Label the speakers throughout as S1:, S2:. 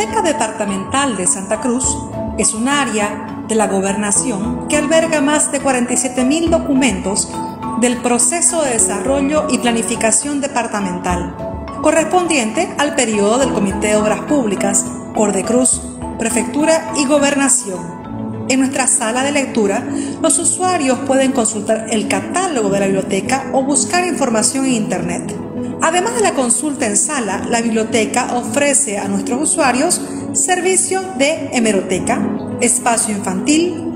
S1: Biblioteca Departamental de Santa Cruz es un área de la gobernación que alberga más de 47.000 documentos del proceso de desarrollo y planificación departamental, correspondiente al periodo del Comité de Obras Públicas, Cordecruz, Prefectura y Gobernación. En nuestra sala de lectura, los usuarios pueden consultar el catálogo de la biblioteca o buscar información en Internet. Además de la consulta en sala, la biblioteca ofrece a nuestros usuarios servicio de hemeroteca, espacio infantil,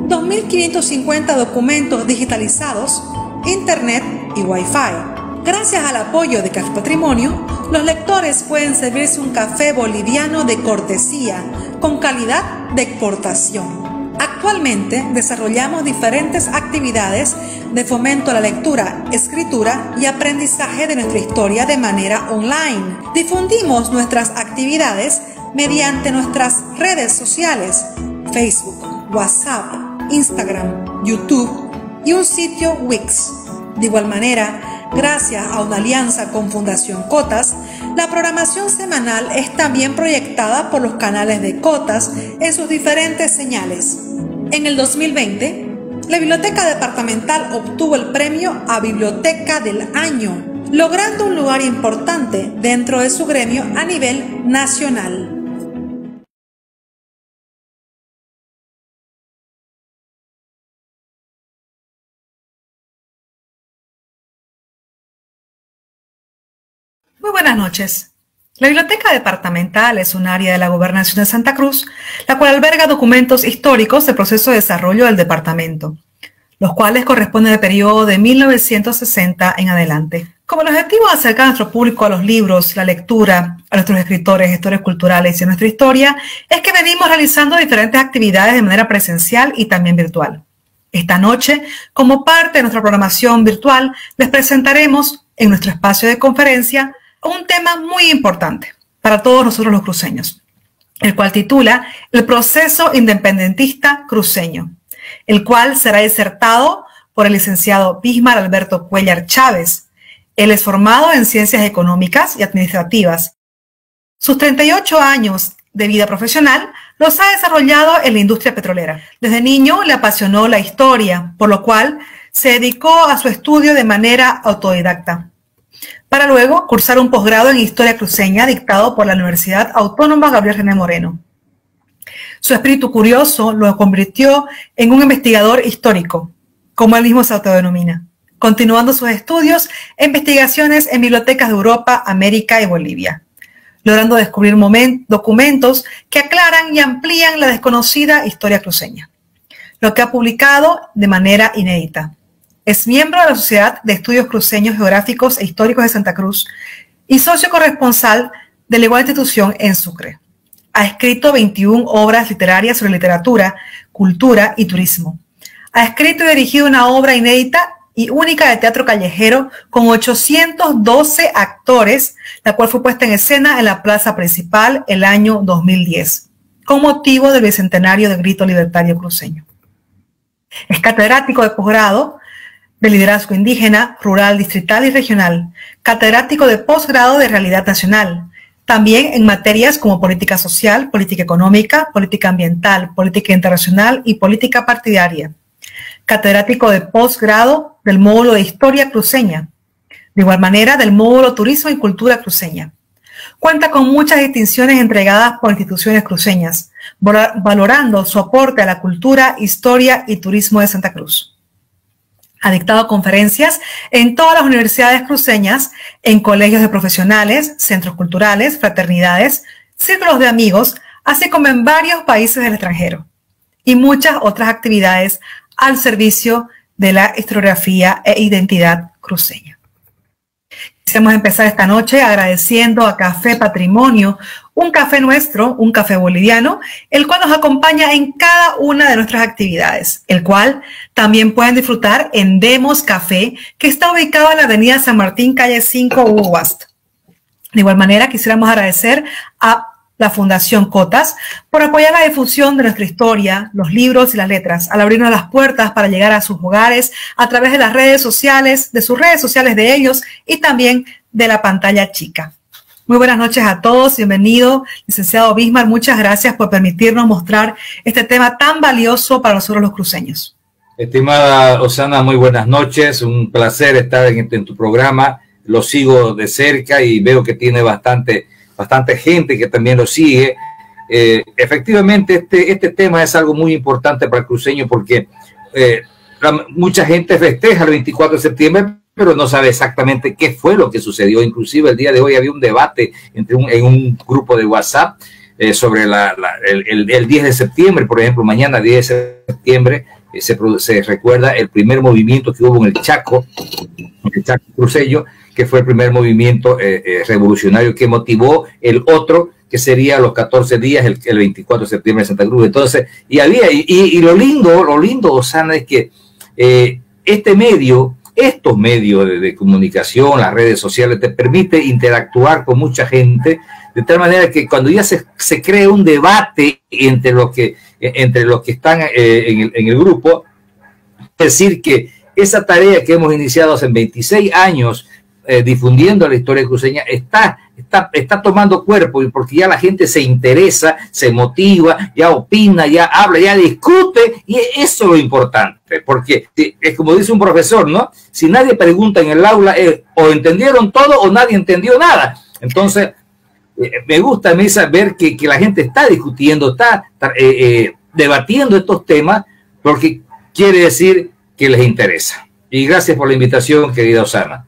S1: 2.550 documentos digitalizados, Internet y Wi-Fi. Gracias al apoyo de Café Patrimonio, los lectores pueden servirse un café boliviano de cortesía, con calidad de exportación. Actualmente desarrollamos diferentes actividades de fomento a la lectura, escritura y aprendizaje de nuestra historia de manera online. Difundimos nuestras actividades mediante nuestras redes sociales, Facebook, WhatsApp, Instagram, YouTube y un sitio Wix. De igual manera, gracias a una alianza con Fundación Cotas, la programación semanal es también proyectada por los canales de Cotas en sus diferentes señales. En el 2020, la Biblioteca Departamental obtuvo el premio a Biblioteca del Año, logrando un lugar importante dentro de su gremio a nivel nacional. Muy buenas noches. La Biblioteca Departamental es un área de la Gobernación de Santa Cruz, la cual alberga documentos históricos del proceso de desarrollo del departamento, los cuales corresponden al periodo de 1960 en adelante. Como el objetivo es acercar a nuestro público a los libros, la lectura, a nuestros escritores, gestores culturales y a nuestra historia, es que venimos realizando diferentes actividades de manera presencial y también virtual. Esta noche, como parte de nuestra programación virtual, les presentaremos en nuestro espacio de conferencia un tema muy importante para todos nosotros los cruceños, el cual titula El proceso independentista cruceño, el cual será disertado por el licenciado Bismar Alberto Cuellar Chávez. Él es formado en Ciencias Económicas y Administrativas. Sus 38 años de vida profesional los ha desarrollado en la industria petrolera. Desde niño le apasionó la historia, por lo cual se dedicó a su estudio de manera autodidacta, para luego cursar un posgrado en Historia Cruceña dictado por la Universidad Autónoma Gabriel René Moreno. Su espíritu curioso lo convirtió en un investigador histórico, como él mismo se autodenomina, continuando sus estudios e investigaciones en bibliotecas de Europa, América y Bolivia, logrando descubrir documentos que aclaran y amplían la desconocida historia cruceña, lo que ha publicado de manera inédita. Es miembro de la Sociedad de Estudios Cruceños Geográficos e Históricos de Santa Cruz y socio corresponsal de la igual institución en Sucre. Ha escrito 21 obras literarias sobre literatura, cultura y turismo. Ha escrito y dirigido una obra inédita y única de teatro callejero con 812 actores, la cual fue puesta en escena en la plaza principal el año 2010, con motivo del bicentenario del Grito Libertario Cruceño. Es catedrático de posgrado de liderazgo indígena, rural, distrital y regional, catedrático de posgrado de realidad nacional, también en materias como política social, política económica, política ambiental, política internacional y política partidaria, catedrático de posgrado del módulo de historia cruceña, de igual manera del módulo turismo y cultura cruceña. Cuenta con muchas distinciones entregadas por instituciones cruceñas, valorando su aporte a la cultura, historia y turismo de Santa Cruz. Ha dictado conferencias en todas las universidades cruceñas, en colegios de profesionales, centros culturales, fraternidades, círculos de amigos, así como en varios países del extranjero, y muchas otras actividades al servicio de la historiografía e identidad cruceña. Quisiéramos empezar esta noche agradeciendo a Café Patrimonio, un café nuestro, un café boliviano, el cual nos acompaña en cada una de nuestras actividades, el cual también pueden disfrutar en Demos Café, que está ubicado en la avenida San Martín, calle 5, Hugo Wast. De igual manera, quisiéramos agradecer a la Fundación Cotas por apoyar la difusión de nuestra historia, los libros y las letras, al abrirnos las puertas para llegar a sus hogares a través de las redes sociales, de sus redes sociales de ellos y también de la pantalla chica. Muy buenas noches a todos, bienvenido, licenciado Bismarck, muchas gracias por permitirnos mostrar este tema tan valioso para nosotros los cruceños.
S2: Estimada Osana, muy buenas noches, un placer estar en tu programa, lo sigo de cerca y veo que tiene bastante gente que también lo sigue. Efectivamente, este tema es algo muy importante para el cruceño porque mucha gente festeja el 24 de septiembre, pero no sabe exactamente qué fue lo que sucedió. Inclusive el día de hoy había un debate en un grupo de WhatsApp sobre el 10 de septiembre, por ejemplo, mañana 10 de septiembre se recuerda el primer movimiento que hubo en el Chaco cruceño, que fue el primer movimiento revolucionario que motivó el otro, que sería los 14 días, el 24 de septiembre en Santa Cruz. Entonces, y lo lindo, Osana, es que estos medios de comunicación, las redes sociales, te permite interactuar con mucha gente, de tal manera que cuando ya se crea un debate entre los que están en el grupo, es decir, que esa tarea que hemos iniciado hace 26 años difundiendo la historia cruceña está tomando cuerpo, porque ya la gente se interesa, se motiva, ya opina, ya habla, ya discute, y eso es lo importante, porque es como dice un profesor, ¿no? Si nadie pregunta en el aula, o entendieron todo o nadie entendió nada. Entonces, me gusta a mí saber que la gente está discutiendo, está debatiendo estos temas, porque quiere decir que les interesa. Y gracias por la invitación, querida Osana.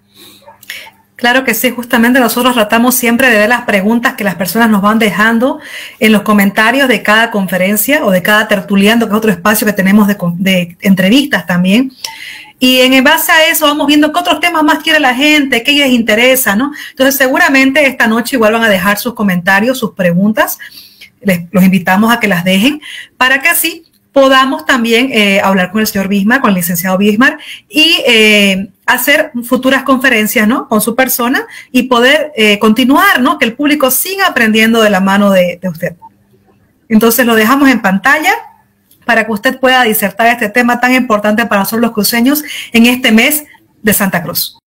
S1: Claro que sí, justamente nosotros tratamos siempre de ver las preguntas que las personas nos van dejando en los comentarios de cada conferencia o de cada tertuliano, que es otro espacio que tenemos de entrevistas también. Y en base a eso vamos viendo qué otros temas más quiere la gente, qué les interesa, ¿no? Entonces seguramente esta noche igual van a dejar sus comentarios, sus preguntas. Los invitamos a que las dejen para que así podamos también hablar con el señor Bismarck, con el licenciado Bismarck y hacer futuras conferencias, ¿no?, con su persona y poder continuar, ¿no?, que el público siga aprendiendo de la mano de usted. Entonces lo dejamos en pantalla para que usted pueda disertar este tema tan importante para nosotros los cruceños en este mes de Santa Cruz.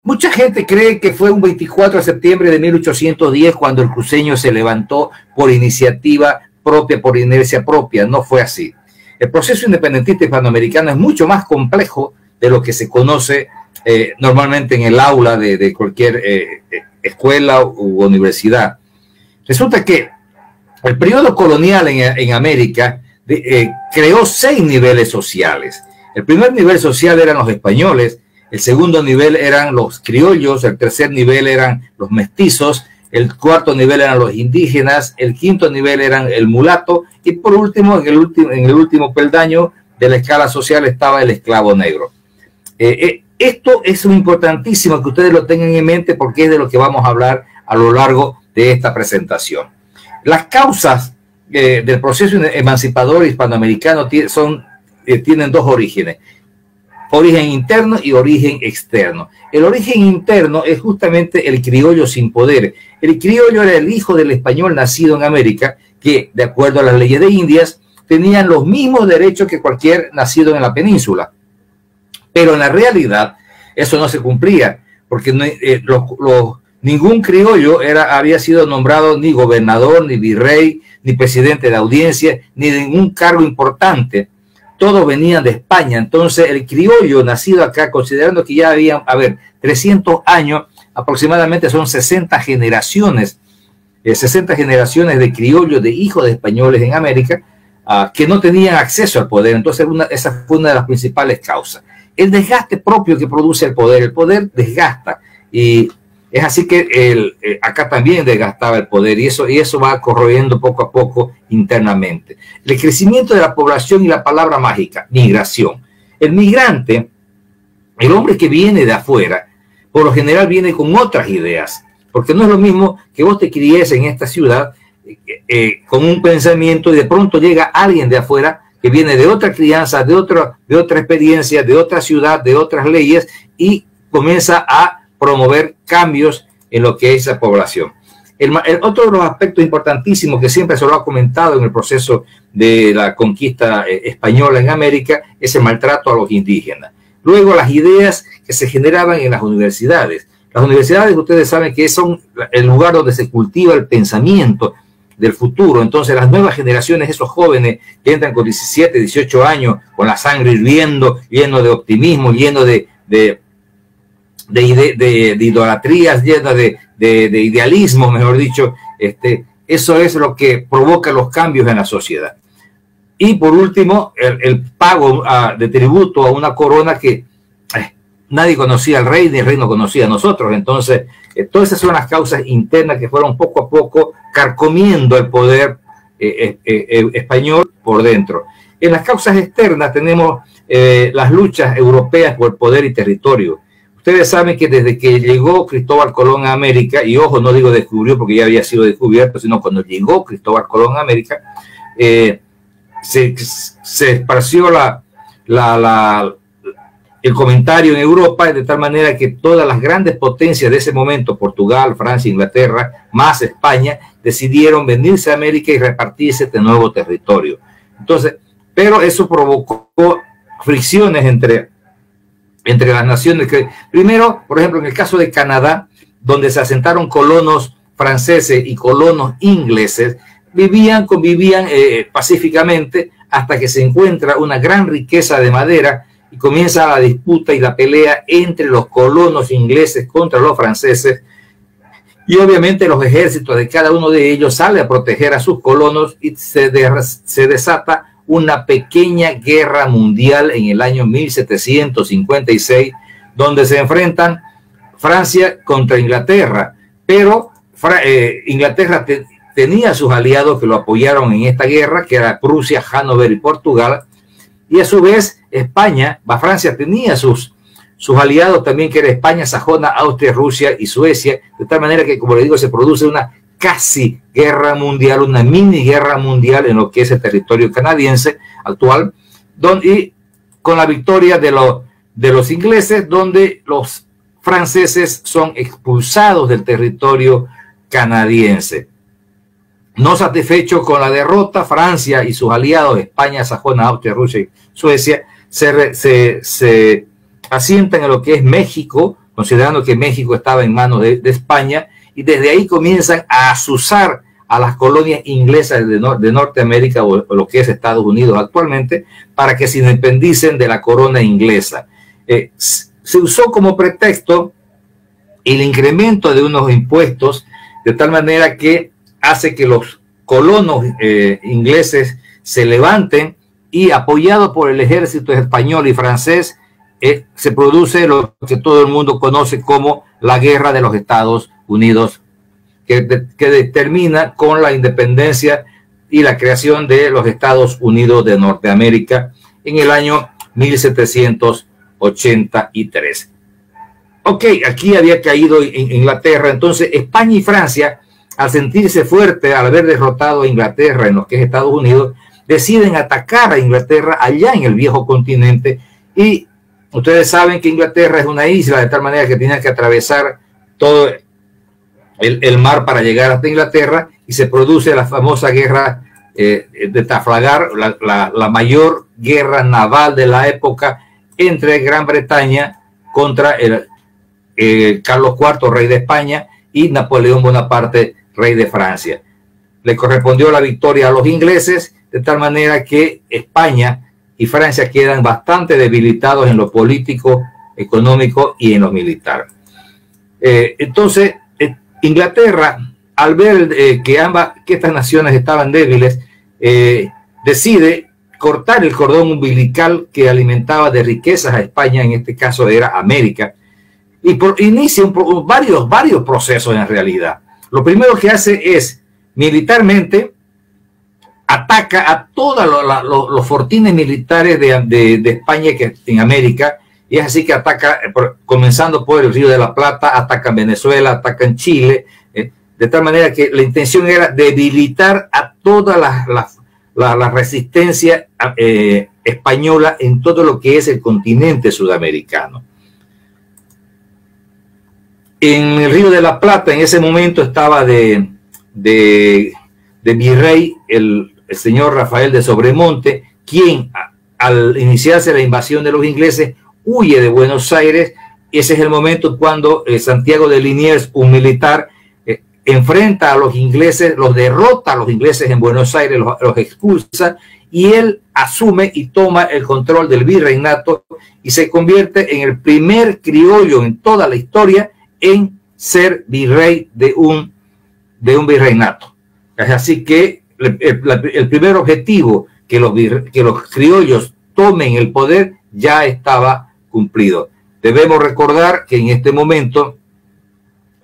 S2: Mucha gente cree que fue un 24 de septiembre de 1810 cuando el cruceño se levantó por iniciativa propia, por inercia propia. No fue así. El proceso independentista hispanoamericano es mucho más complejo de lo que se conoce normalmente en el aula de cualquier escuela u universidad. Resulta que el periodo colonial en América creó 6 niveles sociales. El primer nivel social eran los españoles, el segundo nivel eran los criollos, el tercer nivel eran los mestizos, el cuarto nivel eran los indígenas, el quinto nivel eran el mulato y por último, en el último peldaño de la escala social estaba el esclavo negro. Esto es importantísimo que ustedes lo tengan en mente porque es de lo que vamos a hablar a lo largo de esta presentación. Las causas del proceso emancipador hispanoamericano tienen dos orígenes: origen interno y origen externo. El origen interno es justamente el criollo sin poder. El criollo era el hijo del español nacido en América, que de acuerdo a las leyes de Indias tenían los mismos derechos que cualquier nacido en la península. Pero en la realidad eso no se cumplía, porque ningún criollo había sido nombrado ni gobernador, ni virrey, ni presidente de audiencia, ni de ningún cargo importante. Todos venían de España. Entonces el criollo nacido acá, considerando que ya había, 300 años, aproximadamente son 60 generaciones de criollos, de hijos de españoles en América, que no tenían acceso al poder. Entonces esa fue una de las principales causas. El desgaste propio que produce el poder desgasta, y es así que acá también desgastaba el poder, y eso va corroyendo poco a poco internamente. El crecimiento de la población y la palabra mágica, migración. El migrante, el hombre que viene de afuera, por lo general viene con otras ideas, porque no es lo mismo que vos te críes en esta ciudad con un pensamiento y de pronto llega alguien de afuera que viene de otra crianza, de otra experiencia, de otra ciudad, de otras leyes, y comienza a promover cambios en lo que es la población. Otro de los aspectos importantísimos que siempre se lo ha comentado en el proceso de la conquista española en América es el maltrato a los indígenas. Luego, las ideas que se generaban en las universidades. Las universidades, ustedes saben que son el lugar donde se cultiva el pensamiento del futuro. Entonces las nuevas generaciones, esos jóvenes que entran con 17, 18 años, con la sangre hirviendo, lleno de optimismo, lleno de idolatrías, lleno de idealismo, mejor dicho, eso es lo que provoca los cambios en la sociedad. Y por último, el pago de tributo a una corona que nadie conocía al rey, ni el rey no conocía a nosotros. Entonces, todas esas son las causas internas que fueron poco a poco carcomiendo el poder español por dentro. En las causas externas tenemos las luchas europeas por poder y territorio. Ustedes saben que desde que llegó Cristóbal Colón a América, y ojo, no digo descubrió porque ya había sido descubierto, sino cuando llegó Cristóbal Colón a América, se esparció el comentario en Europa, de tal manera que todas las grandes potencias de ese momento, Portugal, Francia, Inglaterra, más España, decidieron venirse a América y repartirse este nuevo territorio. Entonces, pero eso provocó fricciones entre las naciones. Que, primero, por ejemplo, en el caso de Canadá, donde se asentaron colonos franceses y colonos ingleses, convivían pacíficamente hasta que se encuentra una gran riqueza de madera y comienza la disputa y la pelea entre los colonos ingleses contra los franceses, y obviamente los ejércitos de cada uno de ellos salen a proteger a sus colonos y se desata una pequeña guerra mundial en el año 1756, donde se enfrentan Francia contra Inglaterra, pero Inglaterra tenía sus aliados que lo apoyaron en esta guerra, que era Prusia, Hannover y Portugal, y a su vez Francia tenía sus aliados también, que era España, Sajona, Austria, Rusia y Suecia, de tal manera que, como le digo, se produce una casi guerra mundial, una mini guerra mundial en lo que es el territorio canadiense actual, y con la victoria de los ingleses, donde los franceses son expulsados del territorio canadiense. No satisfecho con la derrota, Francia y sus aliados, España, Sajona, Austria, Rusia y Suecia, se asientan en lo que es México, considerando que México estaba en manos de España, y desde ahí comienzan a azuzar a las colonias inglesas de Norteamérica, o lo que es Estados Unidos actualmente, para que se independicen de la corona inglesa. Se usó como pretexto el incremento de unos impuestos, de tal manera que hace que los colonos ingleses se levanten, y apoyado por el ejército español y francés, se produce lo que todo el mundo conoce como la Guerra de los Estados Unidos, que termina con la independencia y la creación de los Estados Unidos de Norteamérica en el año 1783. Ok, aquí había caído Inglaterra. Entonces España y Francia, al sentirse fuerte, al haber derrotado a Inglaterra en lo que es Estados Unidos, deciden atacar a Inglaterra allá en el viejo continente. Y ustedes saben que Inglaterra es una isla, de tal manera que tienen que atravesar todo el mar para llegar hasta Inglaterra, y se produce la famosa guerra de Trafalgar, la mayor guerra naval de la época entre Gran Bretaña contra Carlos IV, rey de España, y Napoleón Bonaparte, rey de Francia. Le correspondió la victoria a los ingleses, de tal manera que España y Francia quedan bastante debilitados en lo político, económico y en lo militar. Entonces, Inglaterra, al ver que estas naciones estaban débiles, decide cortar el cordón umbilical que alimentaba de riquezas a España, en este caso era América, y inicia varios procesos en realidad. Lo primero que hace es, militarmente, ataca a todos los fortines militares de España en América, y es así que ataca, comenzando por el Río de la Plata, atacan Venezuela, atacan Chile, de tal manera que la intención era debilitar a toda la resistencia española en todo lo que es el continente sudamericano. En el Río de la Plata, en ese momento, estaba de virrey el señor Rafael de Sobremonte, quien al iniciarse la invasión de los ingleses huye de Buenos Aires ese es el momento cuando Santiago de Liniers, un militar, enfrenta a los ingleses, los derrota a los ingleses en Buenos Aires, los expulsa, y él asume y toma el control del virreinato y se convierte en el primer criollo en toda la historia en ser virrey de un virreinato. Así que el primer objetivo, que los criollos tomen el poder, ya estaba cumplido. Debemos recordar que en este momento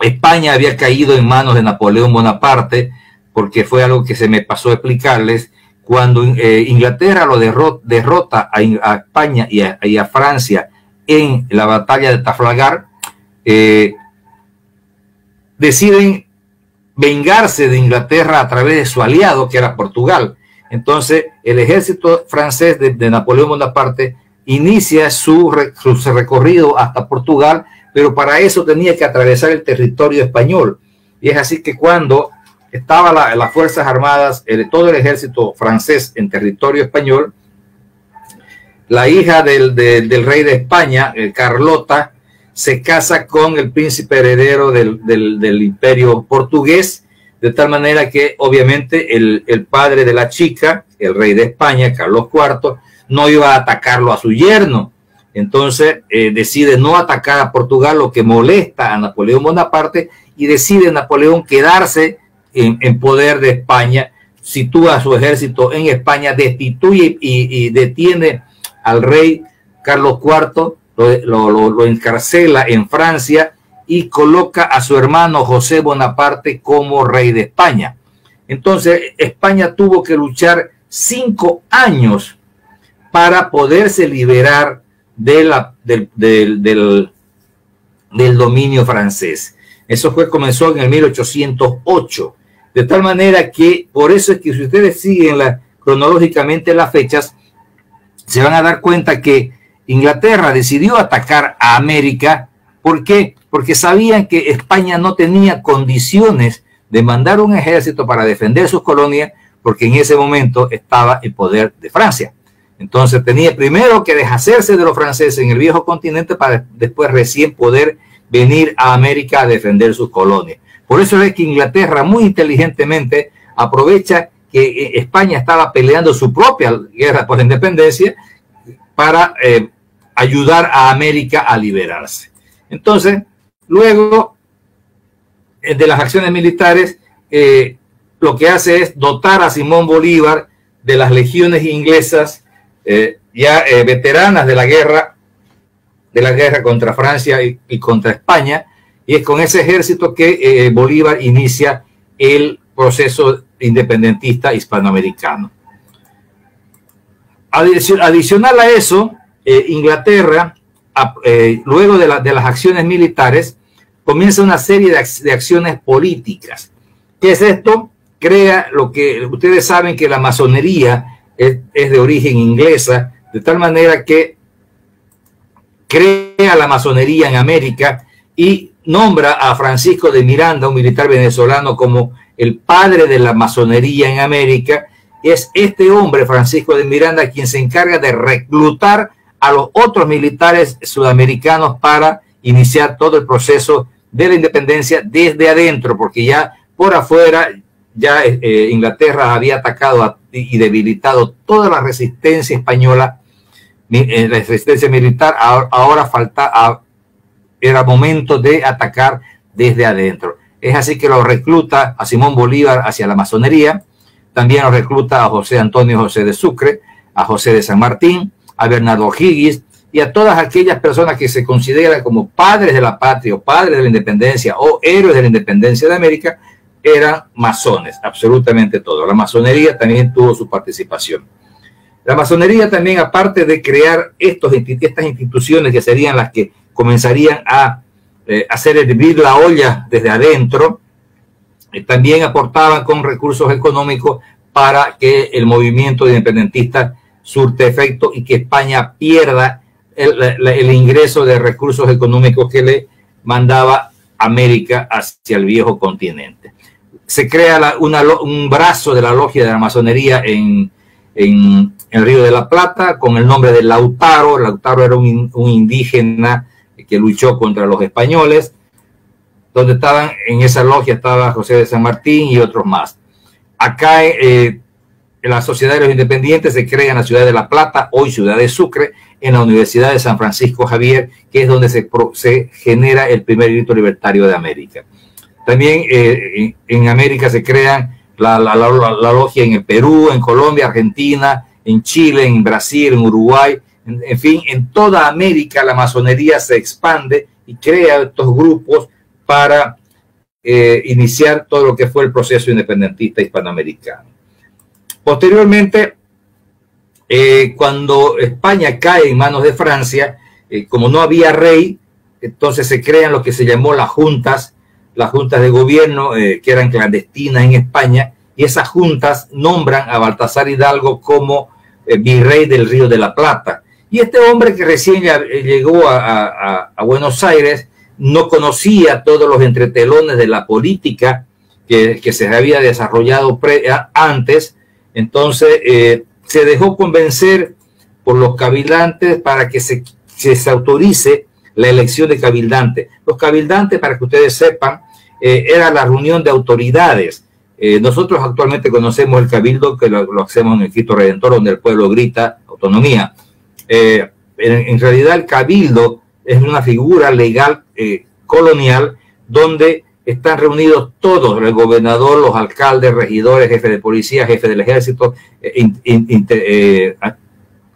S2: España había caído en manos de Napoleón Bonaparte, porque fue algo que se me pasó a explicarles. Cuando Inglaterra lo derrota a España y a Francia en la batalla de Trafalgar, deciden vengarse de Inglaterra a través de su aliado, que era Portugal. Entonces, el ejército francés de Napoleón Bonaparte inicia su recorrido hasta Portugal, pero para eso tenía que atravesar el territorio español. Y es así que cuando estaban las Fuerzas Armadas, todo el ejército francés en territorio español, la hija del rey de España, Carlota, se casa con el príncipe heredero del imperio portugués, de tal manera que obviamente el padre de la chica, el rey de España, Carlos IV, no iba a atacarlo a su yerno. Entonces decide no atacar a Portugal, lo que molesta a Napoleón Bonaparte, y decide Napoleón quedarse en poder de España, sitúa a su ejército en España, destituye y detiene al rey Carlos IV, lo encarcela en Francia y coloca a su hermano José Bonaparte como rey de España. Entonces España tuvo que luchar 5 años para poderse liberar del dominio francés. Eso comenzó en el 1808. De tal manera que, por eso es que si ustedes siguen cronológicamente las fechas, se van a dar cuenta que Inglaterra decidió atacar a América. ¿Por qué? Porque sabían que España no tenía condiciones de mandar un ejército para defender sus colonias, porque en ese momento estaba el poder de Francia. Entonces tenía primero que deshacerse de los franceses en el viejo continente para después recién poder venir a América a defender sus colonias. Por eso es que Inglaterra muy inteligentemente aprovecha que España estaba peleando su propia guerra por la independencia para ayudar a América a liberarse. Entonces, luego de las acciones militares, lo que hace es dotar a Simón Bolívar de las legiones inglesas veteranas de la guerra contra Francia y contra España, y es con ese ejército que Bolívar inicia el proceso independentista hispanoamericano. Adicional a eso, Inglaterra, luego de las acciones militares, comienza una serie de acciones políticas. ¿Qué es esto? Crea lo que ustedes saben, que la masonería es de origen inglesa, de tal manera que crea la masonería en América y nombra a Francisco de Miranda, un militar venezolano, como el padre de la masonería en América. Es este hombre, Francisco de Miranda, quien se encarga de reclutar a los otros militares sudamericanos para iniciar todo el proceso de la independencia desde adentro, porque ya por afuera Inglaterra había atacado y debilitado toda la resistencia española, la resistencia militar. Ahora era momento de atacar desde adentro. Es así que lo recluta a Simón Bolívar hacia la masonería. También lo recluta a José Antonio José de Sucre, a José de San Martín, a Bernardo O'Higgins y a todas aquellas personas que se consideran como padres de la patria o padres de la independencia o héroes de la independencia de América. Eran masones, absolutamente todo. La masonería también tuvo su participación. La masonería también, aparte de crear estas instituciones que serían las que comenzarían a hacer hervir la olla desde adentro, también aportaban con recursos económicos para que el movimiento independentista surte efecto y que España pierda el ingreso de recursos económicos que le mandaba América hacia el viejo continente. Se crea un brazo de la logia de la masonería en el Río de la Plata con el nombre de Lautaro. Lautaro era un indígena que luchó contra los españoles, donde estaban, en esa logia estaba José de San Martín y otros más. Acá la Sociedad de los Independientes se crea en la ciudad de La Plata, hoy ciudad de Sucre, en la Universidad de San Francisco Javier, que es donde se genera el primer grito libertario de América. También en América se crean la logia en el Perú, en Colombia, Argentina, en Chile, en Brasil, en Uruguay, en fin, en toda América la masonería se expande y crea estos grupos para iniciar todo lo que fue el proceso independentista hispanoamericano. Posteriormente, cuando España cae en manos de Francia, como no había rey, entonces se crean lo que se llamó las juntas de gobierno, que eran clandestinas en España, y esas juntas nombran a Baltasar Hidalgo como virrey del Río de la Plata. Y este hombre que recién llegó a Buenos Aires no conocía todos los entretelones de la política que se había desarrollado antes, entonces se dejó convencer por los cabildantes para que se autorice la elección de cabildantes. Los cabildantes, para que ustedes sepan, era la reunión de autoridades. Nosotros actualmente conocemos el cabildo, que lo hacemos en el Cristo Redentor, donde el pueblo grita autonomía. En realidad el cabildo es una figura legal colonial donde están reunidos todos, el gobernador, los alcaldes, regidores, jefes de policía, jefes del ejército,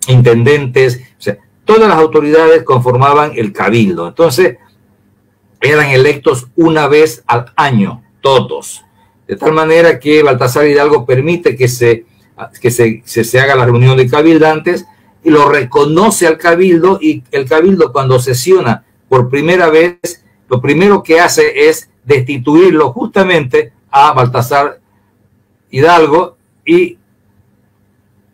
S2: intendentes, o sea, todas las autoridades conformaban el cabildo. Entonces eran electos una vez al año, todos. De tal manera que Baltasar Hidalgo permite que se haga la reunión de cabildantes y lo reconoce al cabildo, y el cabildo, cuando sesiona por primera vez, lo primero que hace es destituirlo justamente a Baltasar Hidalgo, y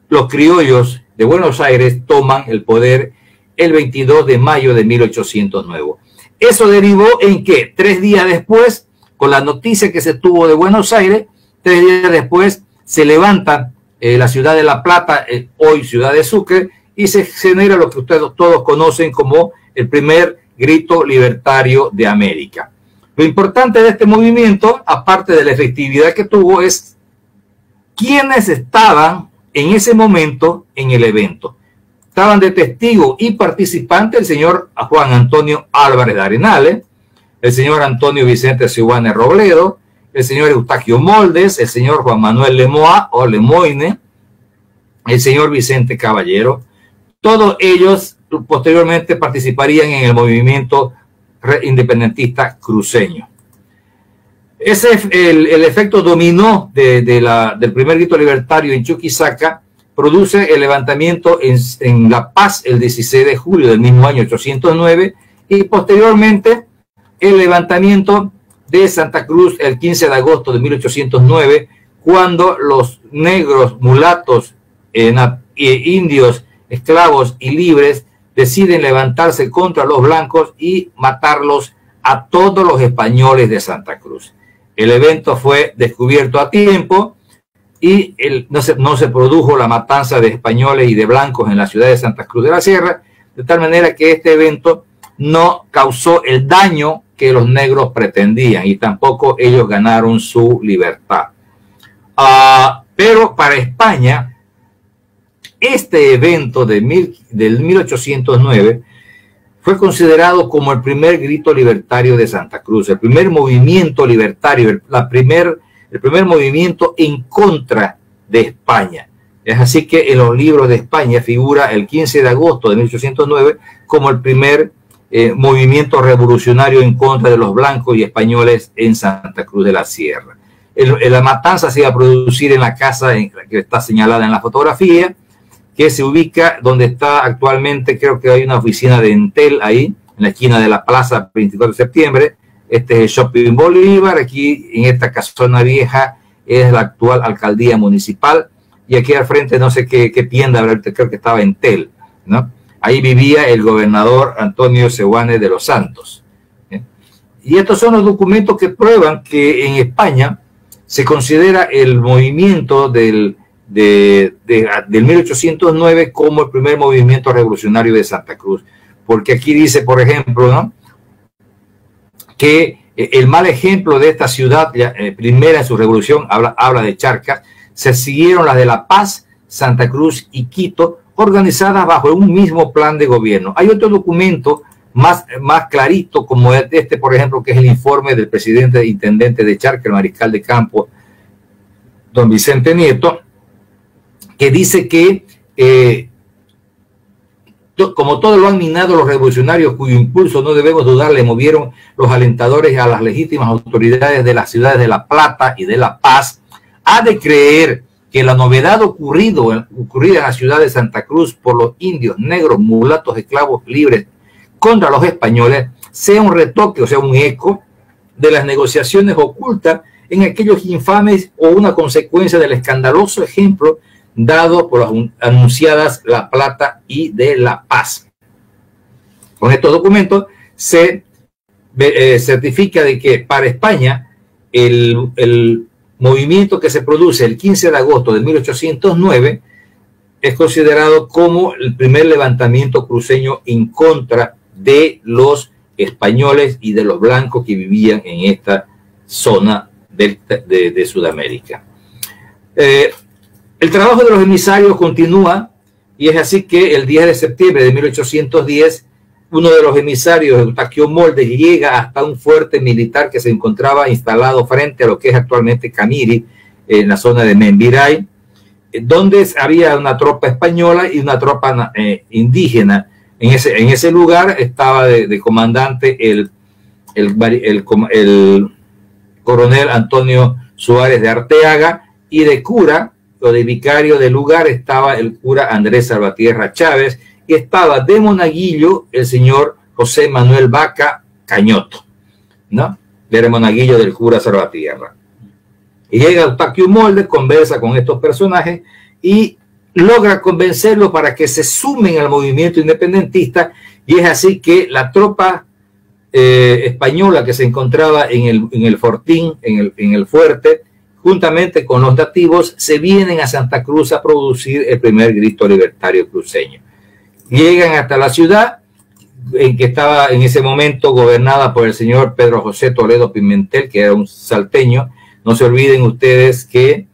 S2: los criollos de Buenos Aires toman el poder el 22 de mayo de 1809. Eso derivó en que 3 días después, con la noticia que se tuvo de Buenos Aires, 3 días después se levanta la ciudad de La Plata, hoy ciudad de Sucre, y se genera lo que ustedes todos conocen como el primer grito libertario de América. Lo importante de este movimiento, aparte de la efectividad que tuvo, es quiénes estaban en ese momento en el evento. Estaban de testigo y participante el señor Juan Antonio Álvarez de Arenales, el señor Antonio Vicente Seoane Robledo, el señor Eustaquio Moldes, el señor Juan Manuel Lemoa o Lemoine, el señor Vicente Caballero. Todos ellos posteriormente participarían en el movimiento independentista cruceño. Ese es el efecto dominó del primer grito libertario en Chuquisaca. Produce el levantamiento en La Paz el 16 de julio del mismo año 809, y posteriormente el levantamiento de Santa Cruz el 15 de agosto de 1809, cuando los negros, mulatos, indios, esclavos y libres deciden levantarse contra los blancos y matarlos a todos los españoles de Santa Cruz. El evento fue descubierto a tiempo y no se produjo la matanza de españoles y de blancos en la ciudad de Santa Cruz de la Sierra, de tal manera que este evento no causó el daño que los negros pretendían, y tampoco ellos ganaron su libertad. Pero para España, este evento del 1809 fue considerado como el primer grito libertario de Santa Cruz, el primer movimiento libertario, el primer movimiento en contra de España. Es así que en los libros de España figura el 15 de agosto de 1809 como el primer movimiento revolucionario en contra de los blancos y españoles en Santa Cruz de la Sierra. La matanza se iba a producir en la casa que está señalada en la fotografía, que se ubica donde está actualmente, creo que hay una oficina de Entel ahí, en la esquina de la plaza 24 de septiembre. Este es el Shopping Bolívar. Aquí en esta casona vieja es la actual alcaldía municipal, y aquí al frente no sé qué tienda, creo que estaba Entel, ¿no? Ahí vivía el gobernador Antonio Seoane de los Santos. Y estos son los documentos que prueban que en España se considera el movimiento del 1809 como el primer movimiento revolucionario de Santa Cruz. porque aquí dice, por ejemplo, ¿no?, que el mal ejemplo de esta ciudad, primera en su revolución, habla de Charcas, se siguieron las de La Paz, Santa Cruz y Quito, organizadas bajo un mismo plan de gobierno. Hay otro documento más clarito, como este, por ejemplo, que es el informe del presidente e intendente de Charcas, el mariscal de campo, don Vicente Nieto, que dice que como todo lo han minado los revolucionarios, cuyo impulso no debemos dudar le movieron los alentadores a las legítimas autoridades de las ciudades de La Plata y de La Paz, ha de creer que la novedad ocurrida en la ciudad de Santa Cruz por los indios, negros, mulatos, esclavos libres contra los españoles sea un retoque, o sea, un eco de las negociaciones ocultas en aquellos infames o una consecuencia del escandaloso ejemplo dado por las anunciadas La Plata y de La Paz. Con estos documentos se certifica de que para España el movimiento que se produce el 15 de agosto de 1809 es considerado como el primer levantamiento cruceño en contra de los españoles y de los blancos que vivían en esta zona de Sudamérica. El trabajo de los emisarios continúa y es así que el 10 de septiembre de 1810 uno de los emisarios, Eustaquio Moldes, llega hasta un fuerte militar que se encontraba instalado frente a lo que es actualmente Camiri, en la zona de Membiray, donde había una tropa española y una tropa indígena. En ese lugar estaba de comandante el coronel Antonio Suárez de Arteaga, y de cura o de vicario del lugar estaba el cura Andrés Salvatierra Chávez, y estaba de monaguillo el señor José Manuel Vaca Cañoto, ¿no? Era monaguillo del cura Salvatierra. Y llega Eustaquio Moldes, conversa con estos personajes y logra convencerlos para que se sumen al movimiento independentista, y es así que la tropa española que se encontraba en el fortín, en el fuerte, juntamente con los nativos, se vienen a Santa Cruz a producir el primer grito libertario cruceño. Llegan hasta la ciudad, en que estaba en ese momento gobernada por el señor Pedro José Toledo Pimentel, que era un salteño. No se olviden ustedes que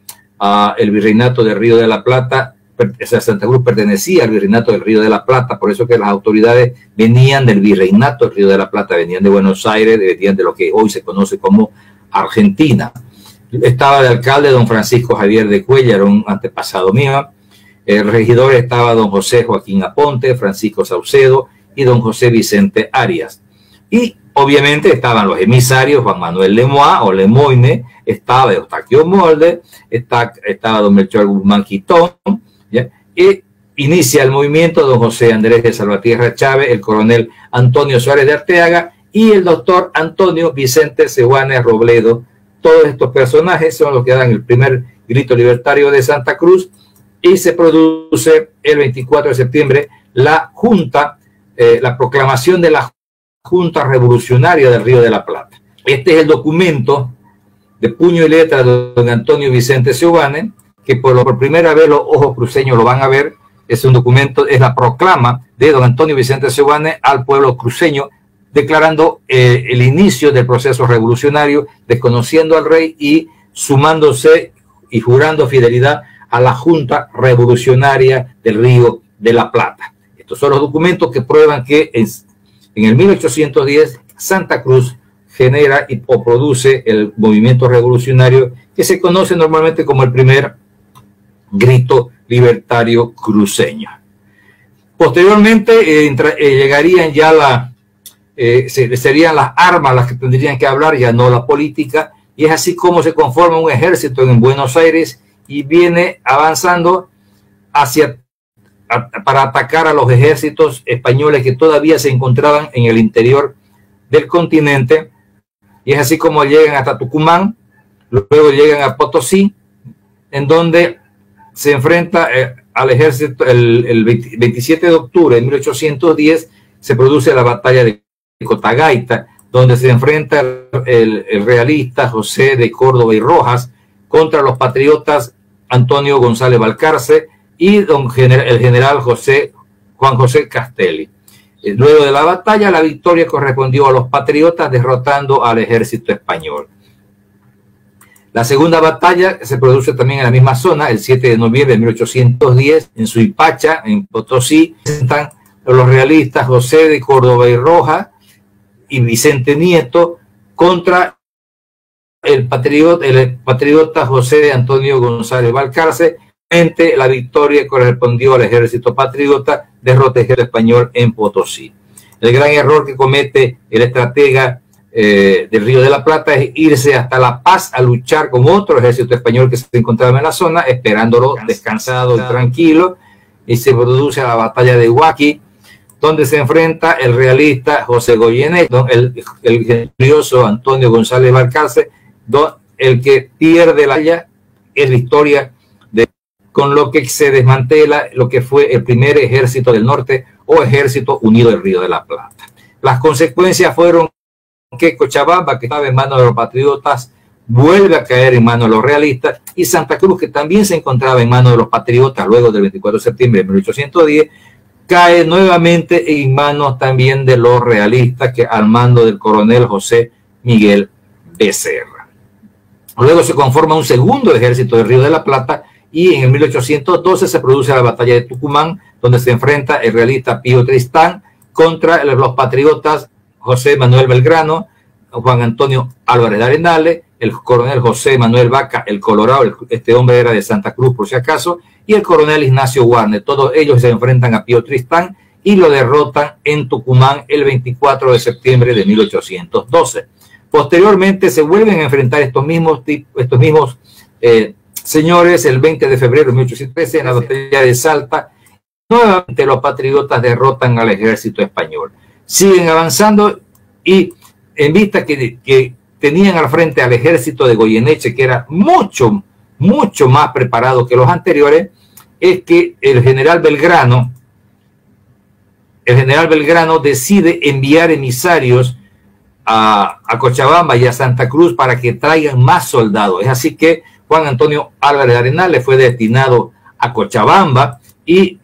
S2: el virreinato del Río de la Plata, Santa Cruz pertenecía al virreinato del Río de la Plata, por eso que las autoridades venían del virreinato del Río de la Plata, venían de Buenos Aires, venían de lo que hoy se conoce como Argentina. Estaba de alcalde don Francisco Javier de Cuellar, un antepasado mío. El regidor estaba don José Joaquín Aponte, Francisco Saucedo y don José Vicente Arias. Y obviamente estaban los emisarios, Juan Manuel Lemoine o Lemoine, estaba Eustaquio Moldes, estaba don Melchor Guzmán Quitón, ¿ya? Y inicia el movimiento don José Andrés de Salvatierra Chávez, el coronel Antonio Suárez de Arteaga y el doctor Antonio Vicente Sehuanes Robledo. Todos estos personajes son los que dan el primer grito libertario de Santa Cruz, y se produce el 24 de septiembre la proclamación de la Junta Revolucionaria del Río de la Plata. Este es el documento de puño y letra de don Antonio Vicente Sehuanes, que por primera vez los ojos cruceños lo van a ver. Es un documento, es la proclama de don Antonio Vicente Sehuanes al pueblo cruceño, declarando el inicio del proceso revolucionario, desconociendo al rey y sumándose y jurando fidelidad a la Junta Revolucionaria del Río de la Plata. Estos son los documentos que prueban que en el 1810 Santa Cruz genera o produce el movimiento revolucionario que se conoce normalmente como el primer grito libertario cruceño. Posteriormente llegarían ya serían las armas las que tendrían que hablar, ya no la política, y es así como se conforma un ejército en Buenos Aires y viene avanzando para atacar a los ejércitos españoles que todavía se encontraban en el interior del continente, y es así como llegan hasta Tucumán, luego llegan a Potosí, en donde se enfrenta al ejército. El 27 de octubre de 1810 se produce la batalla de Cotagaita, donde se enfrenta el realista José de Córdoba y Rojas contra los patriotas Antonio González Balcarce y el general Juan José Castelli. Luego de la batalla, la victoria correspondió a los patriotas derrotando al ejército español. La segunda batalla se produce también en la misma zona, el 7 de noviembre de 1810, en Suipacha, en Potosí. Están los realistas José de Córdoba y Rojas y Vicente Nieto contra el patriota José Antonio González Balcarce. La victoria correspondió al ejército patriota, derrota al ejército español en Potosí. El gran error que comete el estratega del Río de la Plata es irse hasta La Paz a luchar con otro ejército español que se encontraba en la zona, esperándolo descansado y tranquilo, y se produce la batalla de Huaqui, donde se enfrenta el realista José Goyeneche, el glorioso Antonio González Balcarce. El que pierde la batalla es la historia, con lo que se desmantela lo que fue el primer ejército del norte o ejército unido del Río de la Plata. Las consecuencias fueron que Cochabamba, que estaba en manos de los patriotas, vuelve a caer en manos de los realistas, y Santa Cruz, que también se encontraba en manos de los patriotas luego del 24 de septiembre de 1810, cae nuevamente en manos también de los realistas, que al mando del coronel José Miguel Becerra. Luego se conforma un segundo ejército del Río de la Plata, y en el 1812 se produce la batalla de Tucumán, donde se enfrenta el realista Pío Tristán contra los patriotas José Manuel Belgrano, Juan Antonio Álvarez de Arenales, el coronel José Manuel Vaca, el Colorado, este hombre era de Santa Cruz por si acaso, y el coronel Ignacio Warner. Todos ellos se enfrentan a Pío Tristán y lo derrotan en Tucumán el 24 de septiembre de 1812. Posteriormente se vuelven a enfrentar estos mismos señores el 20 de febrero de 1813 en la batalla de Salta. Nuevamente los patriotas derrotan al ejército español. Siguen avanzando, y en vista que tenían al frente al ejército de Goyeneche, que era mucho más preparado que los anteriores, es que el general Belgrano decide enviar emisarios a Cochabamba y a Santa Cruz para que traigan más soldados. Es así que Juan Antonio Álvarez de Arenales fue destinado a Cochabamba, y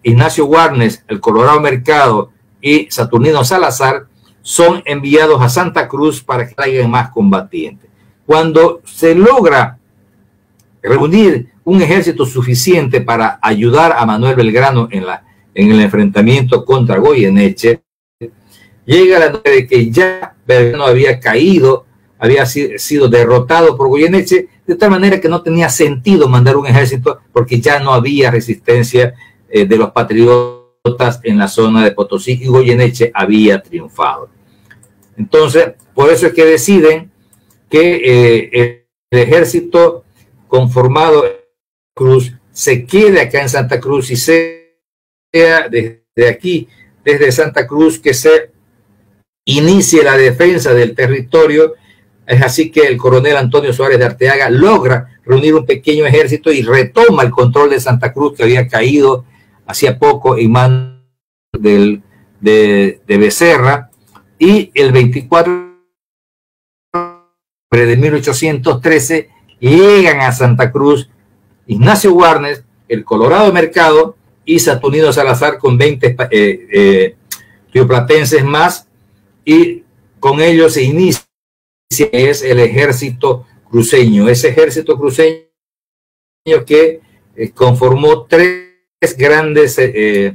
S2: Ignacio Warnes, el Colorado Mercado y Saturnino Salazar son enviados a Santa Cruz para que traigan más combatientes. Cuando se logra reunir un ejército suficiente para ayudar a Manuel Belgrano en el enfrentamiento contra Goyeneche, llega la noche de que ya Belgrano había caído, había sido derrotado por Goyeneche, de tal manera que no tenía sentido mandar un ejército, porque ya no había resistencia de los patriotas en la zona de Potosí, y Goyeneche había triunfado. Entonces, por eso es que deciden que el ejército conformado en Cruz se quede acá en Santa Cruz, y sea desde aquí, desde Santa Cruz, que se inicie la defensa del territorio. Es así que el coronel Antonio Suárez de Arteaga logra reunir un pequeño ejército y retoma el control de Santa Cruz, que había caído hacía poco en manos de Becerra, y el 24 de 1813 llegan a Santa Cruz Ignacio Warnes, el Colorado Mercado y Saturnino Salazar con 20 rioplatenses más, y con ellos se inicia es el ejército cruceño. Ese ejército cruceño que conformó tres grandes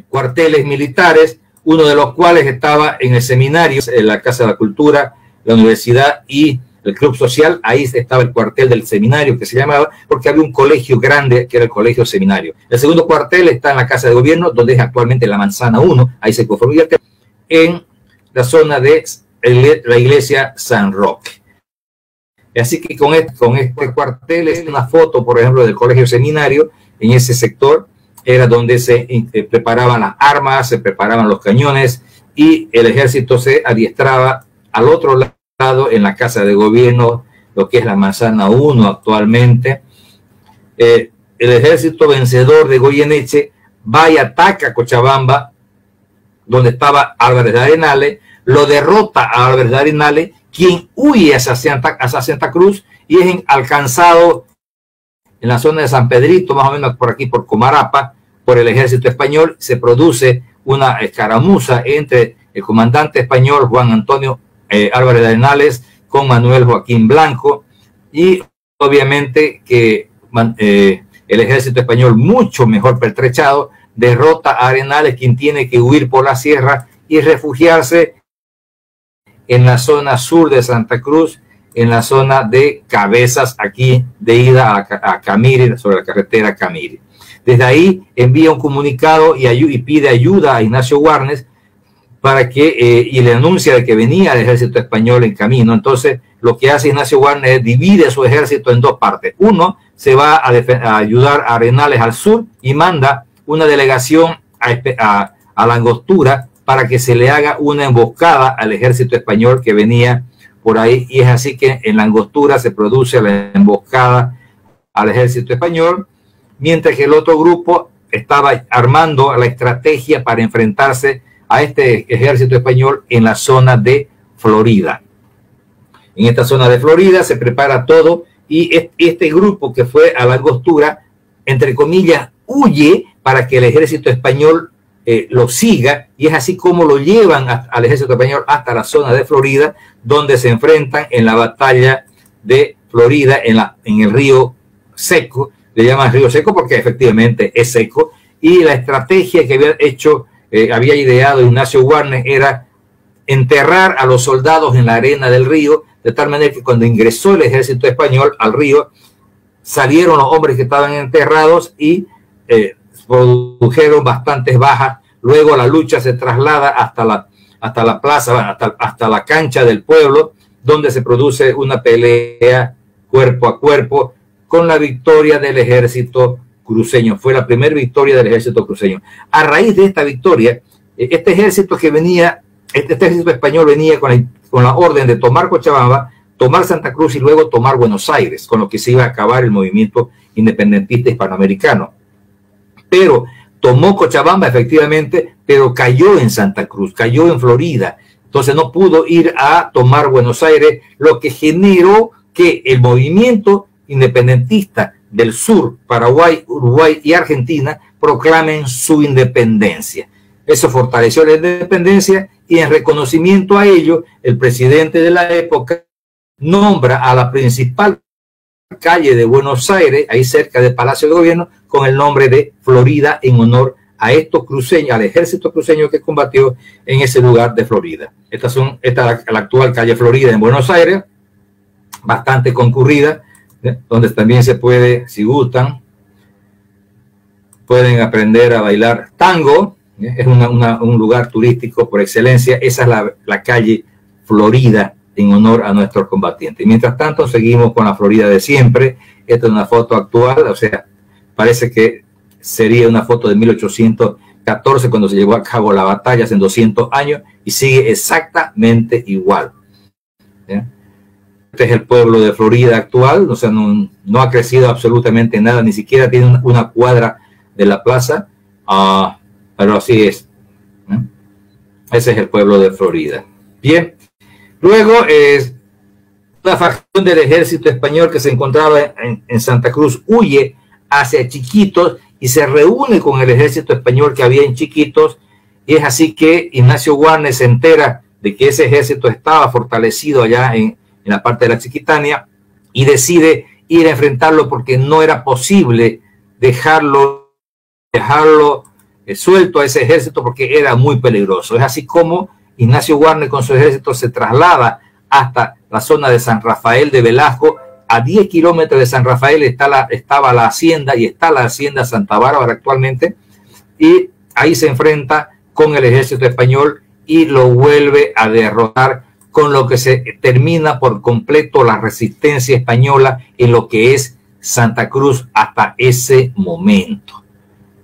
S2: cuarteles militares, uno de los cuales estaba en el seminario, en la Casa de la Cultura, la universidad y el Club Social. Ahí estaba el cuartel del seminario, que se llamaba, porque había un colegio grande que era el Colegio Seminario. El segundo cuartel está en la Casa de Gobierno, donde es actualmente la Manzana 1, ahí se conformó, en la zona de la iglesia San Roque. Así que con este cuartel es una foto, por ejemplo, del Colegio Seminario. En ese sector era donde se preparaban las armas, se preparaban los cañones, y el ejército se adiestraba al otro lado en la Casa de Gobierno, lo que es la Manzana 1 actualmente. El ejército vencedor de Goyeneche va y ataca Cochabamba, donde estaba Álvarez de Arenales, lo derrota a Álvarez de Arenales, quien huye hacia Santa Cruz, y es alcanzado en la zona de San Pedrito, más o menos por aquí, por Comarapa, por el ejército español. Se produce una escaramuza entre el comandante español Juan Antonio Álvarez de Arenales con Manuel Joaquín Blanco, y obviamente que el ejército español, mucho mejor pertrechado, derrota a Arenales, quien tiene que huir por la sierra y refugiarse en la zona sur de Santa Cruz, en la zona de Cabezas, aquí de ida a Camiri, sobre la carretera Camiri. Desde ahí envía un comunicado y pide ayuda a Ignacio Warnes para que, y le anuncia de que venía el ejército español en camino. Entonces, lo que hace Ignacio Warnes es divide su ejército en dos partes. Uno se va a ayudar a Arenales al sur y manda una delegación a la Angostura para que se le haga una emboscada al ejército español que venía por ahí, y es así que en la Angostura se produce la emboscada al ejército español, mientras que el otro grupo estaba armando la estrategia para enfrentarse a este ejército español en la zona de Florida. En esta zona de Florida se prepara todo, y este grupo que fue a la Angostura, entre comillas, huye para que el ejército español lo siga, y es así como lo llevan al ejército español hasta la zona de Florida, donde se enfrentan en la batalla de Florida en el río Seco. Le llaman río Seco porque efectivamente es seco, y la estrategia que había ideado Ignacio Warnes era enterrar a los soldados en la arena del río, de tal manera que cuando ingresó el ejército español al río, salieron los hombres que estaban enterrados y produjeron bastantes bajas. Luego la lucha se traslada hasta la plaza, hasta la cancha del pueblo, donde se produce una pelea cuerpo a cuerpo con la victoria del ejército cruceño. Fue la primera victoria del ejército cruceño. A raíz de esta victoria, este ejército español venía con la orden de tomar Cochabamba, tomar Santa Cruz y luego tomar Buenos Aires, con lo que se iba a acabar el movimiento independentista hispanoamericano. Pero tomó Cochabamba efectivamente, pero cayó en Santa Cruz, cayó en Florida. Entonces no pudo ir a tomar Buenos Aires, lo que generó que el movimiento independentista del sur, Paraguay, Uruguay y Argentina, proclamen su independencia. Eso fortaleció la independencia, y en reconocimiento a ello, el presidente de la época nombra a la principal calle de Buenos Aires, ahí cerca del Palacio de Gobierno, con el nombre de Florida, en honor a estos cruceños, al ejército cruceño que combatió en ese lugar de Florida. Esta es la actual calle Florida en Buenos Aires, bastante concurrida, donde también se puede, si gustan, pueden aprender a bailar tango. Es un lugar turístico por excelencia. Esa es la calle Florida en honor a nuestros combatientes. Y mientras tanto seguimos con la Florida de siempre. Esta es una foto actual, o sea, parece que sería una foto de 1814 cuando se llevó a cabo la batalla hace 200 años, y sigue exactamente igual. ¿Sí? Este es el pueblo de Florida actual, o sea, no ha crecido absolutamente nada, ni siquiera tiene una cuadra de la plaza, pero así es. Ese es el pueblo de Florida. Bien, luego una facción del ejército español que se encontraba en Santa Cruz huye hacia Chiquitos y se reúne con el ejército español que había en Chiquitos, y es así que Ignacio Warnes se entera de que ese ejército estaba fortalecido allá en la parte de la Chiquitania, y decide ir a enfrentarlo porque no era posible dejarlo suelto a ese ejército porque era muy peligroso. Es así como Ignacio Warnes con su ejército se traslada hasta la zona de San Rafael de Velasco. A 10 kilómetros de San Rafael estaba la hacienda, y está la hacienda Santa Bárbara actualmente, y ahí se enfrenta con el ejército español y lo vuelve a derrotar, con lo que se termina por completo la resistencia española en lo que es Santa Cruz hasta ese momento.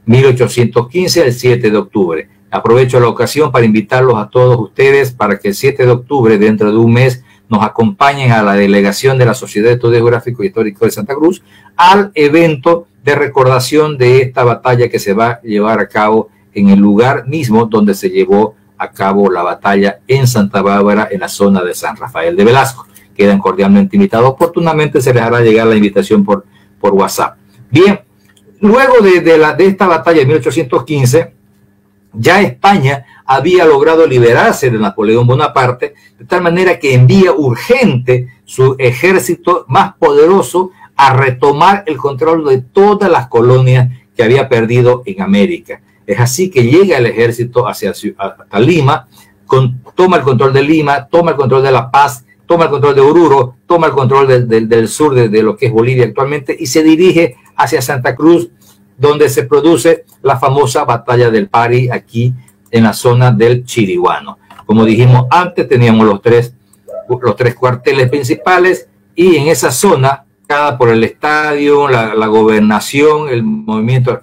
S2: 1815 al 7 de octubre. Aprovecho la ocasión para invitarlos a todos ustedes para que el 7 de octubre, dentro de un mes, nos acompañen a la delegación de la Sociedad de Estudios Geográficos e Históricos de Santa Cruz al evento de recordación de esta batalla que se va a llevar a cabo en el lugar mismo donde se llevó a cabo la batalla en Santa Bárbara, en la zona de San Rafael de Velasco. Quedan cordialmente invitados. Oportunamente se les hará llegar la invitación por WhatsApp. Bien, luego de esta batalla de 1815, Ya España había logrado liberarse de Napoleón Bonaparte, de tal manera que envía urgente su ejército más poderoso a retomar el control de todas las colonias que había perdido en América. Es así que llega el ejército hasta Lima, toma el control de Lima, toma el control de La Paz, toma el control de Oruro, toma el control del sur de lo que es Bolivia actualmente y se dirige hacia Santa Cruz, donde se produce la famosa batalla del Pari, aquí en la zona del Chiriguano. Como dijimos antes, teníamos los tres cuarteles principales y en esa zona, cada por el estadio, la gobernación, el monumento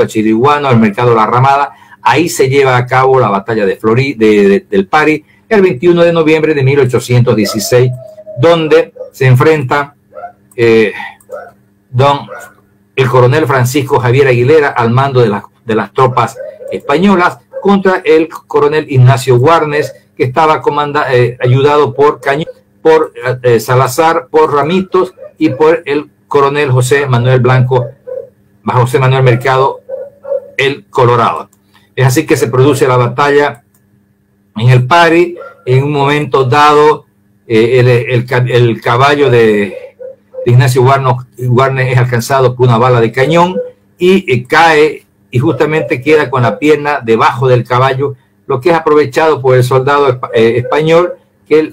S2: al Chiriguano, el mercado de la Ramada, ahí se lleva a cabo la batalla del Pari el 21 de noviembre de 1816, donde se enfrenta el coronel Francisco Javier Aguilera al mando de las tropas españolas contra el coronel Ignacio Warnes, que estaba ayudado por Cañón, por Salazar, por Ramitos y por el coronel José Manuel Mercado, el Colorado. Es así que se produce la batalla en el Pari. En un momento dado, el caballo de Ignacio Warnes es alcanzado por una bala de cañón y cae y justamente queda con la pierna debajo del caballo, lo que es aprovechado por el soldado español, que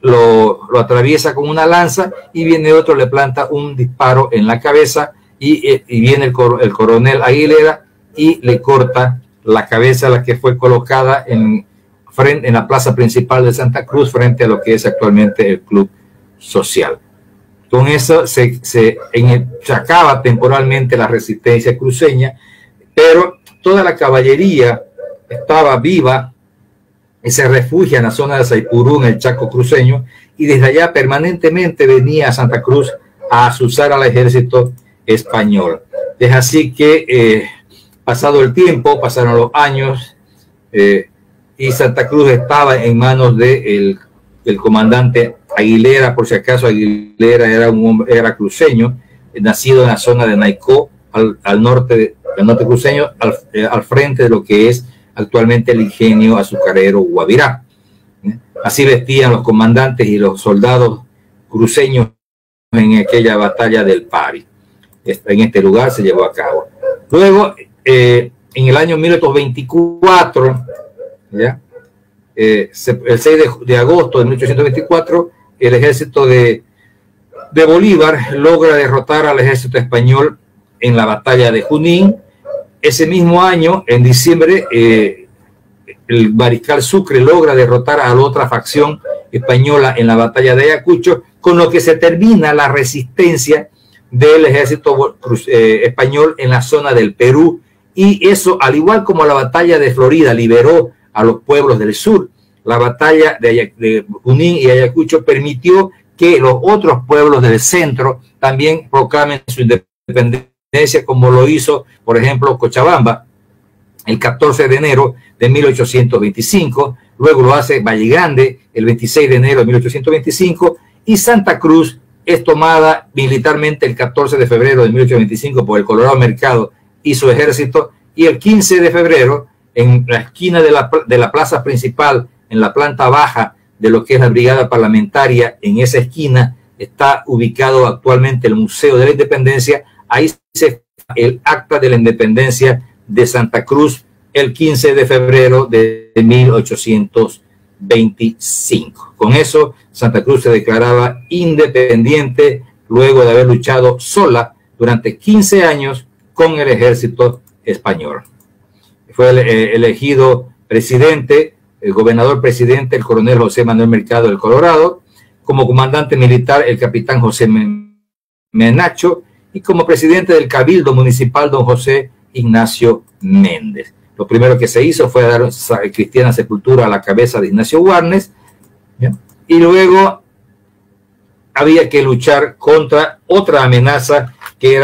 S2: lo atraviesa con una lanza y viene otro, le planta un disparo en la cabeza y viene el coronel Aguilera y le corta la cabeza, la que fue colocada en la plaza principal de Santa Cruz, frente a lo que es actualmente el Club Social. Con eso se acaba temporalmente la resistencia cruceña, pero toda la caballería estaba viva y se refugia en la zona de Saipurú, en el Chaco cruceño, y desde allá permanentemente venía a Santa Cruz a azuzar al ejército español. Es así que pasado el tiempo, pasaron los años, y Santa Cruz estaba en manos del comandante Aguilera. Por si acaso, Aguilera era cruceño, nacido en la zona de Naicó, al norte cruceño, al frente de lo que es actualmente el ingenio azucarero Guavirá. Así vestían los comandantes y los soldados cruceños en aquella batalla del Pari. En este lugar se llevó a cabo. Luego, en el año 1824, ¿ya? El 6 de agosto de 1824, el ejército de Bolívar logra derrotar al ejército español en la batalla de Junín. Ese mismo año, en diciembre, el mariscal Sucre logra derrotar a la otra facción española en la batalla de Ayacucho, con lo que se termina la resistencia del ejército español en la zona del Perú, y eso, al igual como la batalla de Florida liberó a los pueblos del sur, la batalla de Junín y Ayacucho permitió que los otros pueblos del centro también proclamen su independencia, como lo hizo, por ejemplo, Cochabamba el 14 de enero de 1825, luego lo hace Valle Grande el 26 de enero de 1825, y Santa Cruz es tomada militarmente el 14 de febrero de 1825 por el Colorado Mercado y su ejército, y el 15 de febrero, en la esquina de la plaza principal, en la planta baja de lo que es la brigada parlamentaria, en esa esquina está ubicado actualmente el Museo de la Independencia. Ahí se el acta de la independencia de Santa Cruz el 15 de febrero de 1825. Con eso, Santa Cruz se declaraba independiente luego de haber luchado sola durante 15 años con el ejército español. Fue elegido presidente, el gobernador presidente, el coronel José Manuel Mercado del Colorado, como comandante militar el capitán José Menacho, y como presidente del Cabildo Municipal don José Ignacio Méndez. Lo primero que se hizo fue dar cristiana sepultura a la cabeza de Ignacio Warnes, ¿ya? Y luego había que luchar contra otra amenaza que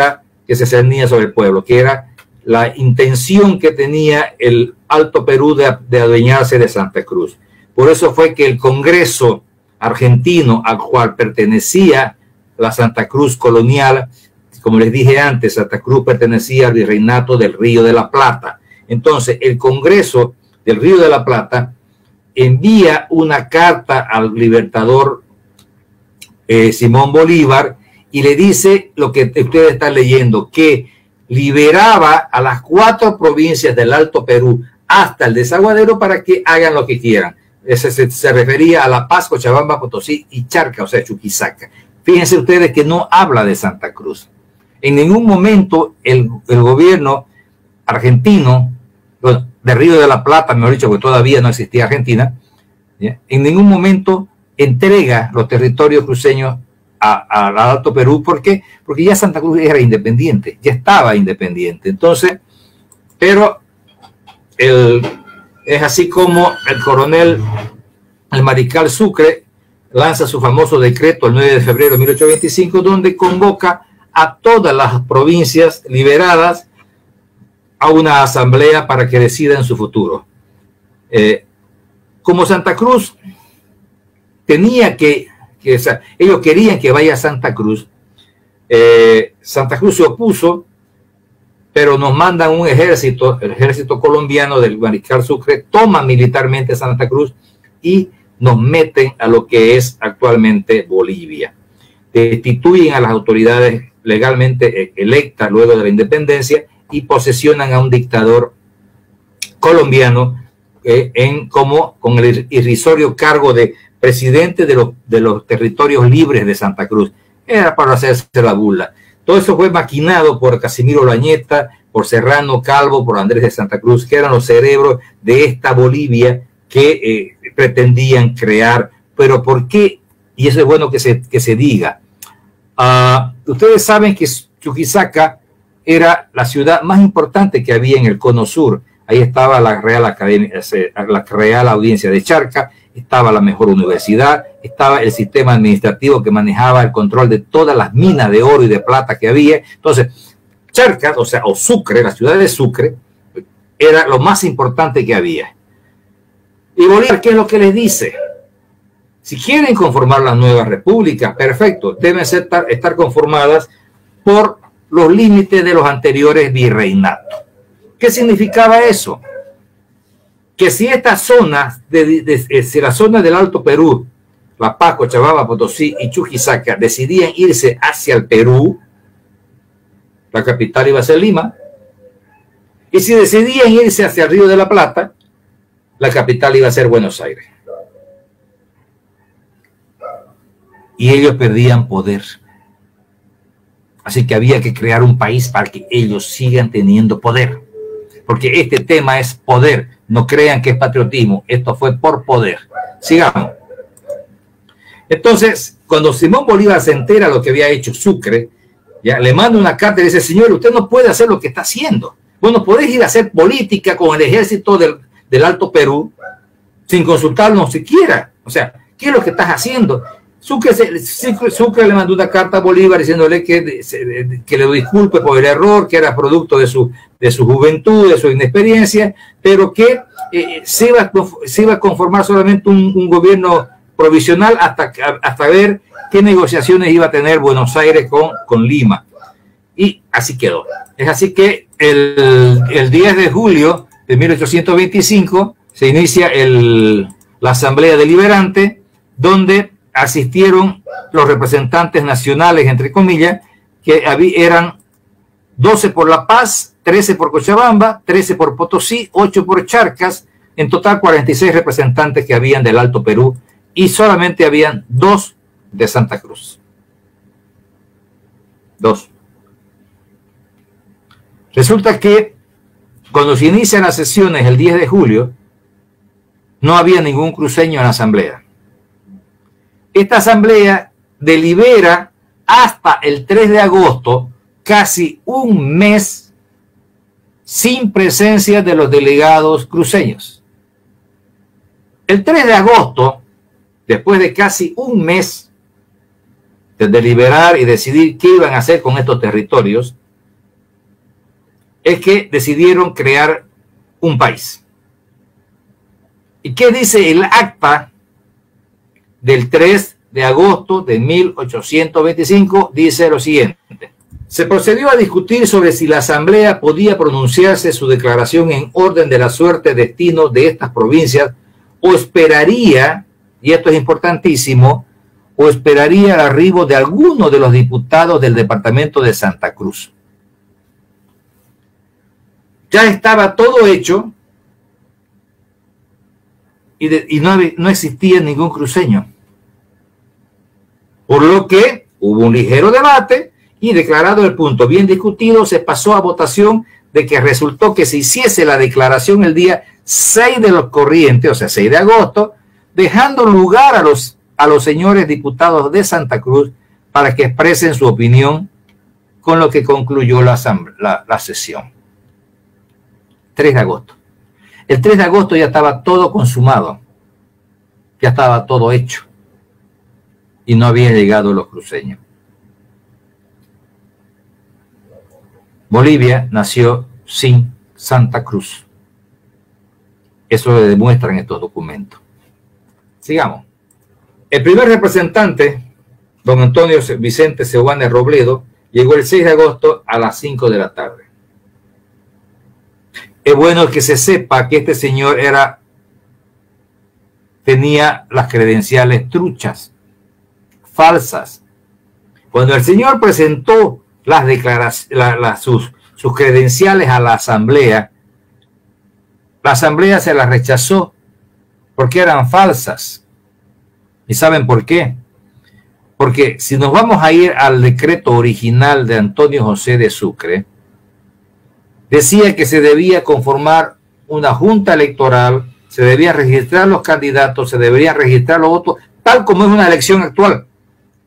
S2: se cernía sobre el pueblo, que era la intención que tenía el Alto Perú de adueñarse de Santa Cruz. Por eso fue que el Congreso argentino, al cual pertenecía la Santa Cruz colonial, como les dije antes, Santa Cruz pertenecía al virreinato del Río de la Plata. Entonces, el Congreso del Río de la Plata envía una carta al libertador Simón Bolívar y le dice lo que ustedes están leyendo, que liberaba a las 4 provincias del Alto Perú hasta el Desaguadero para que hagan lo que quieran. Se refería a La Paz, Cochabamba, Potosí y Charca, o sea, Chuquisaca. Fíjense ustedes que no habla de Santa Cruz. En ningún momento el gobierno argentino, bueno, de Río de la Plata, mejor dicho, porque todavía no existía Argentina, ¿ya?, en ningún momento entrega los territorios cruceños al Alto Perú. ¿Por qué? Porque ya Santa Cruz era independiente, ya estaba independiente. Entonces, pero es así como el mariscal Sucre lanza su famoso decreto el 9 de febrero de 1825, donde convoca a todas las provincias liberadas a una asamblea para que decidan su futuro. Como Santa Cruz tenía o sea, ellos querían que vaya a Santa Cruz, Santa Cruz se opuso, pero nos mandan un ejército, el ejército colombiano del mariscal Sucre, toma militarmente Santa Cruz y nos meten a lo que es actualmente Bolivia. Destituyen a las autoridades legalmente electas luego de la independencia y posesionan a un dictador colombiano con el irrisorio cargo de presidente de los territorios libres de Santa Cruz. Era para hacerse la burla. Todo eso fue maquinado por Casimiro Lañeta, por Serrano Calvo, por Andrés de Santa Cruz, que eran los cerebros de esta Bolivia que pretendían crear. Pero ¿por qué? Y eso es bueno que se diga. Ustedes saben que Chuquisaca era la ciudad más importante que había en el Cono Sur. Ahí estaba la Real Audiencia de Charca, estaba la mejor universidad, estaba el sistema administrativo que manejaba el control de todas las minas de oro y de plata que había. Entonces, Charca, o Sucre, la ciudad de Sucre, era lo más importante que había. Y Bolívar, ¿qué es lo que les dice? Si quieren conformar las nuevas repúblicas, perfecto, deben estar conformadas por los límites de los anteriores virreinatos. ¿Qué significaba eso? Que si esta zona, si la zona del Alto Perú, La Paz, Cochabamba, Potosí y Chuquisaca decidían irse hacia el Perú, la capital iba a ser Lima, y si decidían irse hacia el Río de la Plata, la capital iba a ser Buenos Aires. Y ellos perdían poder. Así que había que crear un país para que ellos sigan teniendo poder. Porque este tema es poder. No crean que es patriotismo. Esto fue por poder. Sigamos. Entonces, cuando Simón Bolívar se entera de lo que había hecho Sucre, ya le manda una carta y dice: señor, usted no puede hacer lo que está haciendo. Bueno, podés ir a hacer política con el ejército del Alto Perú sin consultarnos siquiera. O sea, ¿qué es lo que estás haciendo? Sucre le mandó una carta a Bolívar diciéndole que le disculpe por el error, que era producto de su juventud, de su inexperiencia, pero que se iba a conformar solamente un gobierno provisional hasta ver qué negociaciones iba a tener Buenos Aires con Lima. Y así quedó. Es así que el 10 de julio de 1825 se inicia la Asamblea Deliberante, donde asistieron los representantes nacionales, entre comillas, que eran 12 por La Paz, 13 por Cochabamba, 13 por Potosí, 8 por Charcas, en total 46 representantes que habían del Alto Perú, y solamente habían 2 de Santa Cruz. 2. Resulta que cuando se inician las sesiones el 10 de julio, no había ningún cruceño en la asamblea. Esta asamblea delibera hasta el 3 de agosto, casi un mes sin presencia de los delegados cruceños. El 3 de agosto, después de casi un mes de deliberar y decidir qué iban a hacer con estos territorios, es que decidieron crear un país. ¿Y qué dice el acta del 3 de agosto de 1825? Dice lo siguiente: Se procedió a discutir sobre si la Asamblea podía pronunciarse su declaración en orden de la suerte destino de estas provincias o esperaría, y esto es importantísimo, o esperaría el arribo de alguno de los diputados del departamento de Santa Cruz. Ya estaba todo hecho y no existía ningún cruceño. Por lo que hubo un ligero debate y, declarado el punto bien discutido, se pasó a votación de que resultó que se hiciese la declaración el día 6 de los corrientes, o sea, 6 de agosto, dejando lugar a los señores diputados de Santa Cruz para que expresen su opinión, con lo que concluyó la sesión. 3 de agosto. El 3 de agosto ya estaba todo consumado, ya estaba todo hecho y no habían llegado los cruceños. Bolivia nació sin Santa Cruz. Eso lo demuestran estos documentos. Sigamos. El primer representante, don Antonio Vicente Seoane Robledo, llegó el 6 de agosto a las 5 de la tarde. Es bueno que se sepa que este señor tenía las credenciales truchas, falsas. Cuando el señor presentó las declaraciones, sus credenciales a la Asamblea se las rechazó porque eran falsas. ¿Y saben por qué? Porque si nos vamos a ir al decreto original de Antonio José de Sucre, decía que se debía conformar una junta electoral, se debían registrar los candidatos, se deberían registrar los votos, tal como es una elección actual,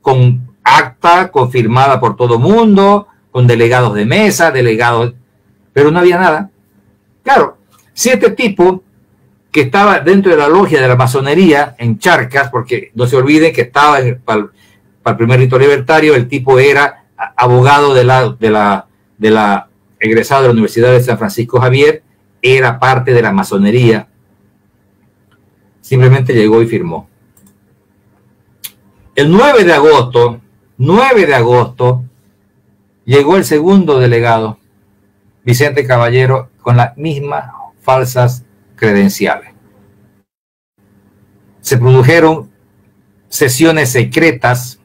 S2: con acta confirmada por todo mundo, con delegados de mesa, pero no había nada. Claro, si este tipo que estaba dentro de la logia de la masonería en Charcas, porque no se olviden que estaba para el primer rito libertario, el tipo era abogado de la egresado de la Universidad de San Francisco Javier, era parte de la masonería, simplemente llegó y firmó. El 9 de agosto, llegó el segundo delegado, Vicente Caballero, con las mismas falsas credenciales. Se produjeron sesiones secretas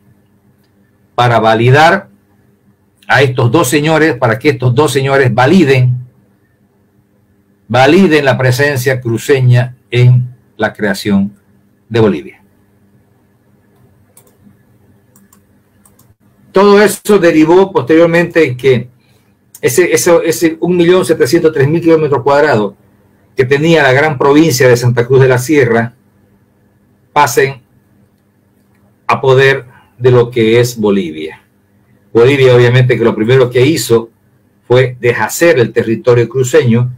S2: para validar a estos dos señores, para que estos dos señores validen la presencia cruceña en la creación de Bolivia. Todo eso derivó posteriormente en que ese 1.703.000 kilómetros cuadrados que tenía la gran provincia de Santa Cruz de la Sierra pasen a poder de lo que es Bolivia. Bolivia, obviamente, que lo primero que hizo fue deshacer el territorio cruceño,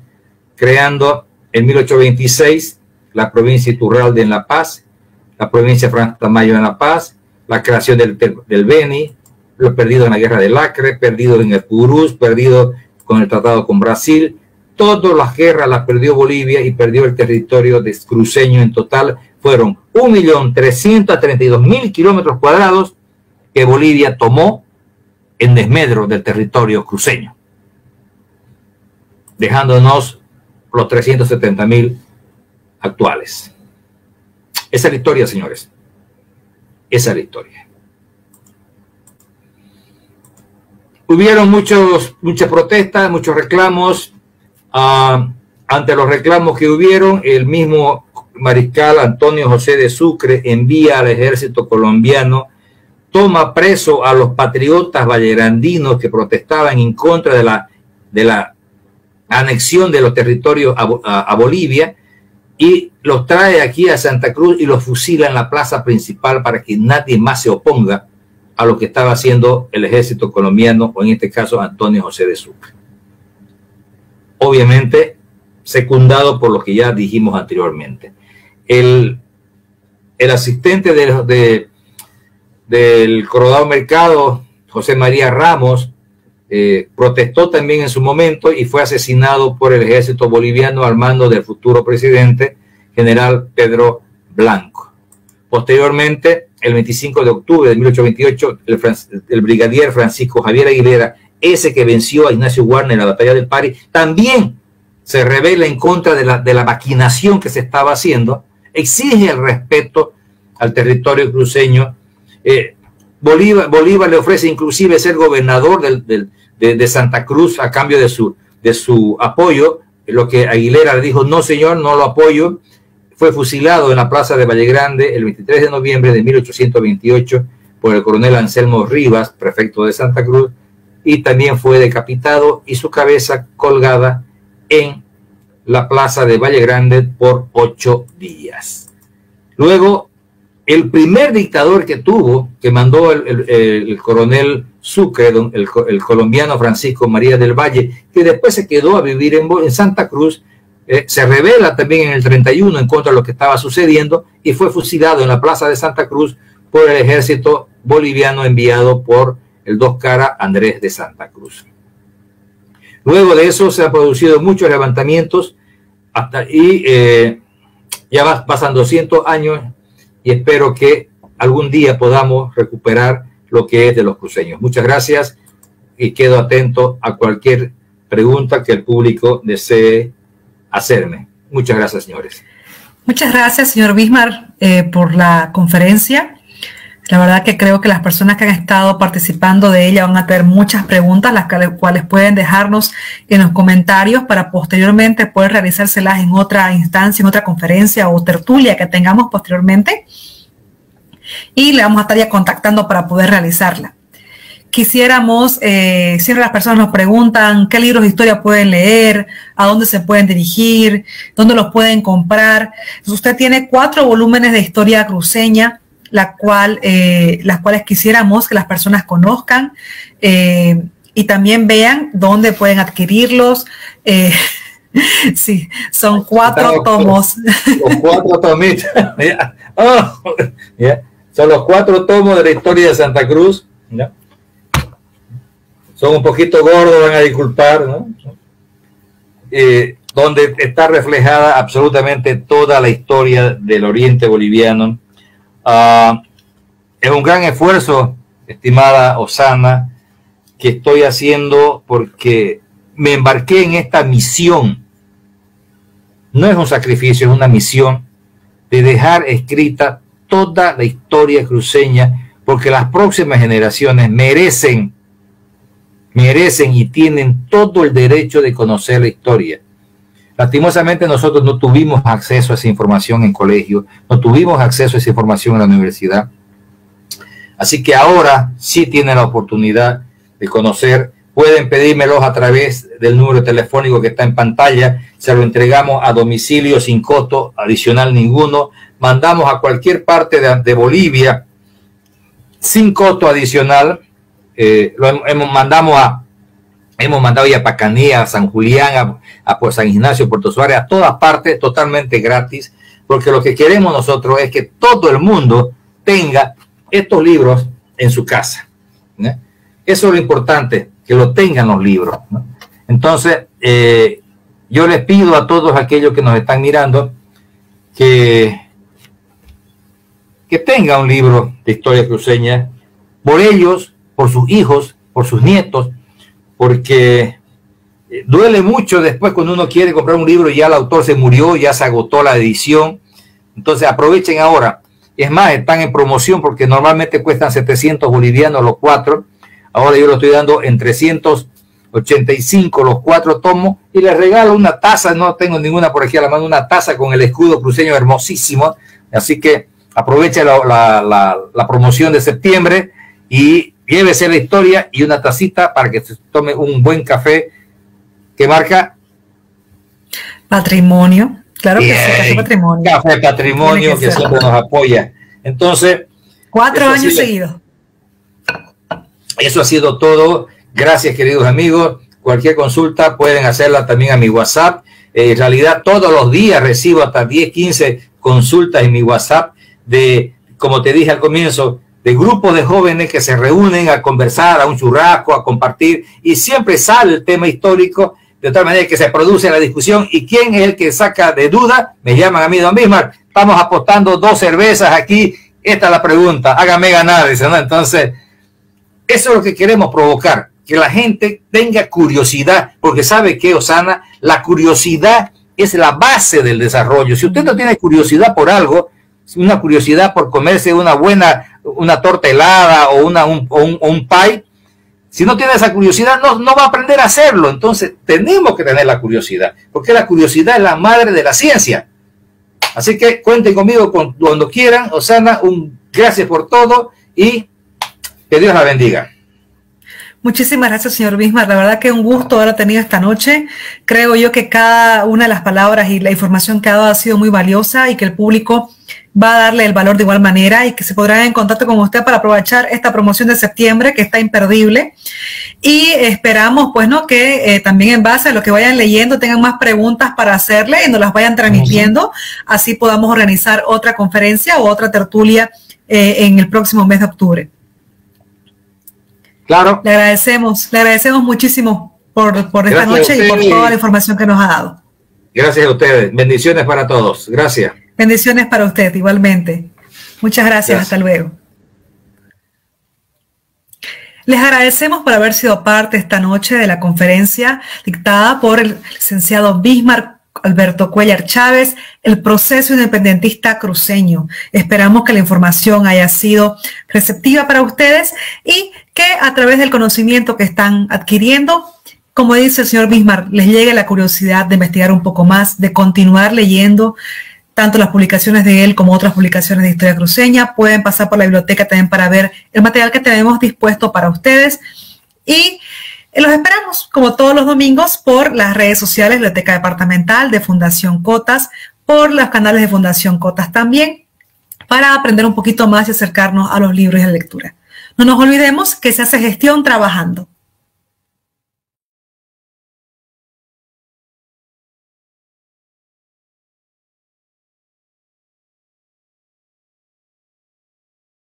S2: creando en 1826 la provincia Iturralde en La Paz, la provincia Francisco Tamayo en La Paz, la creación del Beni, los perdidos en la guerra del Acre, perdidos en el Purús, perdidos con el tratado con Brasil. Todas las guerras las perdió Bolivia y perdió el territorio de cruceño. En total fueron 1.332.000 kilómetros cuadrados que Bolivia tomó en desmedro del territorio cruceño, dejándonos los 370.000 actuales. Esa es la historia, señores. Esa es la historia. Hubieron muchas protestas, muchos reclamos. Ante los reclamos que hubieron, el mismo mariscal Antonio José de Sucre envía al ejército colombiano, toma preso a los patriotas vallerandinos que protestaban en contra de la anexión de los territorios a Bolivia, y los trae aquí a Santa Cruz y los fusila en la plaza principal para que nadie más se oponga a lo que estaba haciendo el ejército colombiano, o en este caso Antonio José de Sucre. Obviamente secundado por lo que ya dijimos anteriormente. El asistente del Coronado Mercado, José María Ramos, protestó también en su momento y fue asesinado por el ejército boliviano al mando del futuro presidente, general Pedro Blanco. Posteriormente, el 25 de octubre de 1828, el brigadier Francisco Javier Aguilera ese que venció a Ignacio Warner en la batalla del Pari, también se revela en contra de la maquinación que se estaba haciendo, exige el respeto al territorio cruceño. Bolívar le ofrece inclusive ser gobernador de Santa Cruz a cambio de su apoyo, lo que Aguilera le dijo: no señor, no lo apoyo. Fue fusilado en la plaza de Vallegrande el 23 de noviembre de 1828 por el coronel Anselmo Rivas, prefecto de Santa Cruz, y también fue decapitado y su cabeza colgada en la plaza de Vallegrande por 8 días. Luego, el primer dictador que mandó el coronel Sucre, el colombiano Francisco María del Valle, que después se quedó a vivir en Santa Cruz, se rebela también en el 31 en contra de lo que estaba sucediendo y fue fusilado en la plaza de Santa Cruz por el ejército boliviano enviado por el dos caras Andrés de Santa Cruz. Luego de eso se han producido muchos levantamientos ya pasan 200 años y espero que algún día podamos recuperar lo que es de los cruceños. Muchas gracias y quedo atento a cualquier pregunta que el público desee hacerme. Muchas gracias, señores.
S1: Muchas gracias, señor Bismarck, por la conferencia. La verdad que creo que las personas que han estado participando de ella van a tener muchas preguntas, las cuales pueden dejarnos en los comentarios para posteriormente poder realizárselas en otra instancia, en otra conferencia o tertulia que tengamos posteriormente. Y le vamos a estar ya contactando para poder realizarla. Quisiéramos, siempre las personas nos preguntan qué libros de historia pueden leer, a dónde se pueden dirigir, dónde los pueden comprar. Entonces, usted tiene 4 volúmenes de historia cruceña, las cuales quisiéramos que las personas conozcan y también vean dónde pueden adquirirlos. Sí, son 4 tomos.
S2: Los 4 tomitos. Son los 4 tomos de la historia de Santa Cruz. ¿Ya? Son un poquito gordos, van a disculpar, ¿no? Donde está reflejada absolutamente toda la historia del oriente boliviano. Es un gran esfuerzo, estimada Osana, que estoy haciendo porque me embarqué en esta misión. No es un sacrificio, es una misión de dejar escrita toda la historia cruceña, porque las próximas generaciones merecen y tienen todo el derecho de conocer la historia. Lastimosamente nosotros no tuvimos acceso a esa información en colegio, no tuvimos acceso a esa información en la universidad. Así que ahora sí tienen la oportunidad de conocer. Pueden pedírmelos a través del número telefónico que está en pantalla. Se lo entregamos a domicilio sin costo adicional ninguno. Mandamos a cualquier parte de Bolivia sin costo adicional. Hemos mandado ya a Pacanía, a San Julián, a San Ignacio, Puerto Suárez, a todas partes totalmente gratis, porque lo que queremos nosotros es que todo el mundo tenga estos libros en su casa, ¿no? Eso es lo importante, que lo tengan los libros, ¿no? Entonces, yo les pido a todos aquellos que nos están mirando que tengan un libro de historia cruceña, por ellos, por sus hijos, por sus nietos, porque duele mucho después cuando uno quiere comprar un libro y ya el autor se murió, ya se agotó la edición. Entonces aprovechen ahora. Es más, están en promoción porque normalmente cuestan 700 bolivianos los 4. Ahora yo lo estoy dando en 385 los 4 tomos y les regalo una taza. No tengo ninguna por aquí a la mano, una taza con el escudo cruceño hermosísimo. Así que aprovechen la promoción de septiembre y llévese la historia y una tacita para que se tome un buen café que marca
S1: Patrimonio. Claro que sí, Café Patrimonio.
S2: Café Patrimonio que siempre nos apoya. Entonces,
S1: 4 años seguidos.
S2: Eso ha sido todo. Gracias, queridos amigos. Cualquier consulta pueden hacerla también a mi WhatsApp. En realidad, todos los días recibo hasta 10, 15 consultas en mi WhatsApp de, como te dije al comienzo, de grupos de jóvenes que se reúnen a conversar, a un churrasco, a compartir, y siempre sale el tema histórico, de tal manera que se produce la discusión, y quién es el que saca de duda, me llaman a mí, don Bismarck, estamos apostando 2 cervezas aquí, esta es la pregunta, hágame ganar, dice, ¿no? Entonces, eso es lo que queremos provocar, que la gente tenga curiosidad, porque sabe que, Osana, la curiosidad es la base del desarrollo. Si usted no tiene curiosidad por algo, una curiosidad por comerse una torta helada o un pie, si no tiene esa curiosidad, no va a aprender a hacerlo. Entonces, tenemos que tener la curiosidad, porque la curiosidad es la madre de la ciencia. Así que cuenten conmigo cuando quieran. Osana, gracias por todo y que Dios la bendiga.
S1: Muchísimas gracias, señor Bismarck. La verdad que un gusto haberlo tenido esta noche. Creo yo que cada una de las palabras y la información que ha dado ha sido muy valiosa y que el público va a darle el valor de igual manera y que se podrán en contacto con usted para aprovechar esta promoción de septiembre que está imperdible. Y esperamos, pues, ¿no?, que también en base a lo que vayan leyendo tengan más preguntas para hacerle y nos las vayan transmitiendo. Así podamos organizar otra conferencia o otra tertulia en el próximo mes de octubre.
S2: Claro.
S1: Le agradecemos muchísimo por esta noche y por toda la información que nos ha dado.
S2: Gracias a ustedes. Bendiciones para todos. Gracias.
S1: Bendiciones para usted igualmente. Muchas gracias. Hasta luego. Les agradecemos por haber sido parte esta noche de la conferencia dictada por el licenciado Bismarck Alberto Cuéllar Chávez, el proceso independentista cruceño. Esperamos que la información haya sido receptiva para ustedes y que a través del conocimiento que están adquiriendo, como dice el señor Bismarck, les llegue la curiosidad de investigar un poco más, de continuar leyendo tanto las publicaciones de él como otras publicaciones de historia cruceña. Pueden pasar por la biblioteca también para ver el material que tenemos dispuesto para ustedes. Y los esperamos, como todos los domingos, por las redes sociales, Biblioteca Departamental de Fundación Cotas, por los canales de Fundación Cotas también, para aprender un poquito más y acercarnos a los libros y a la lectura. No nos olvidemos que se hace gestión trabajando.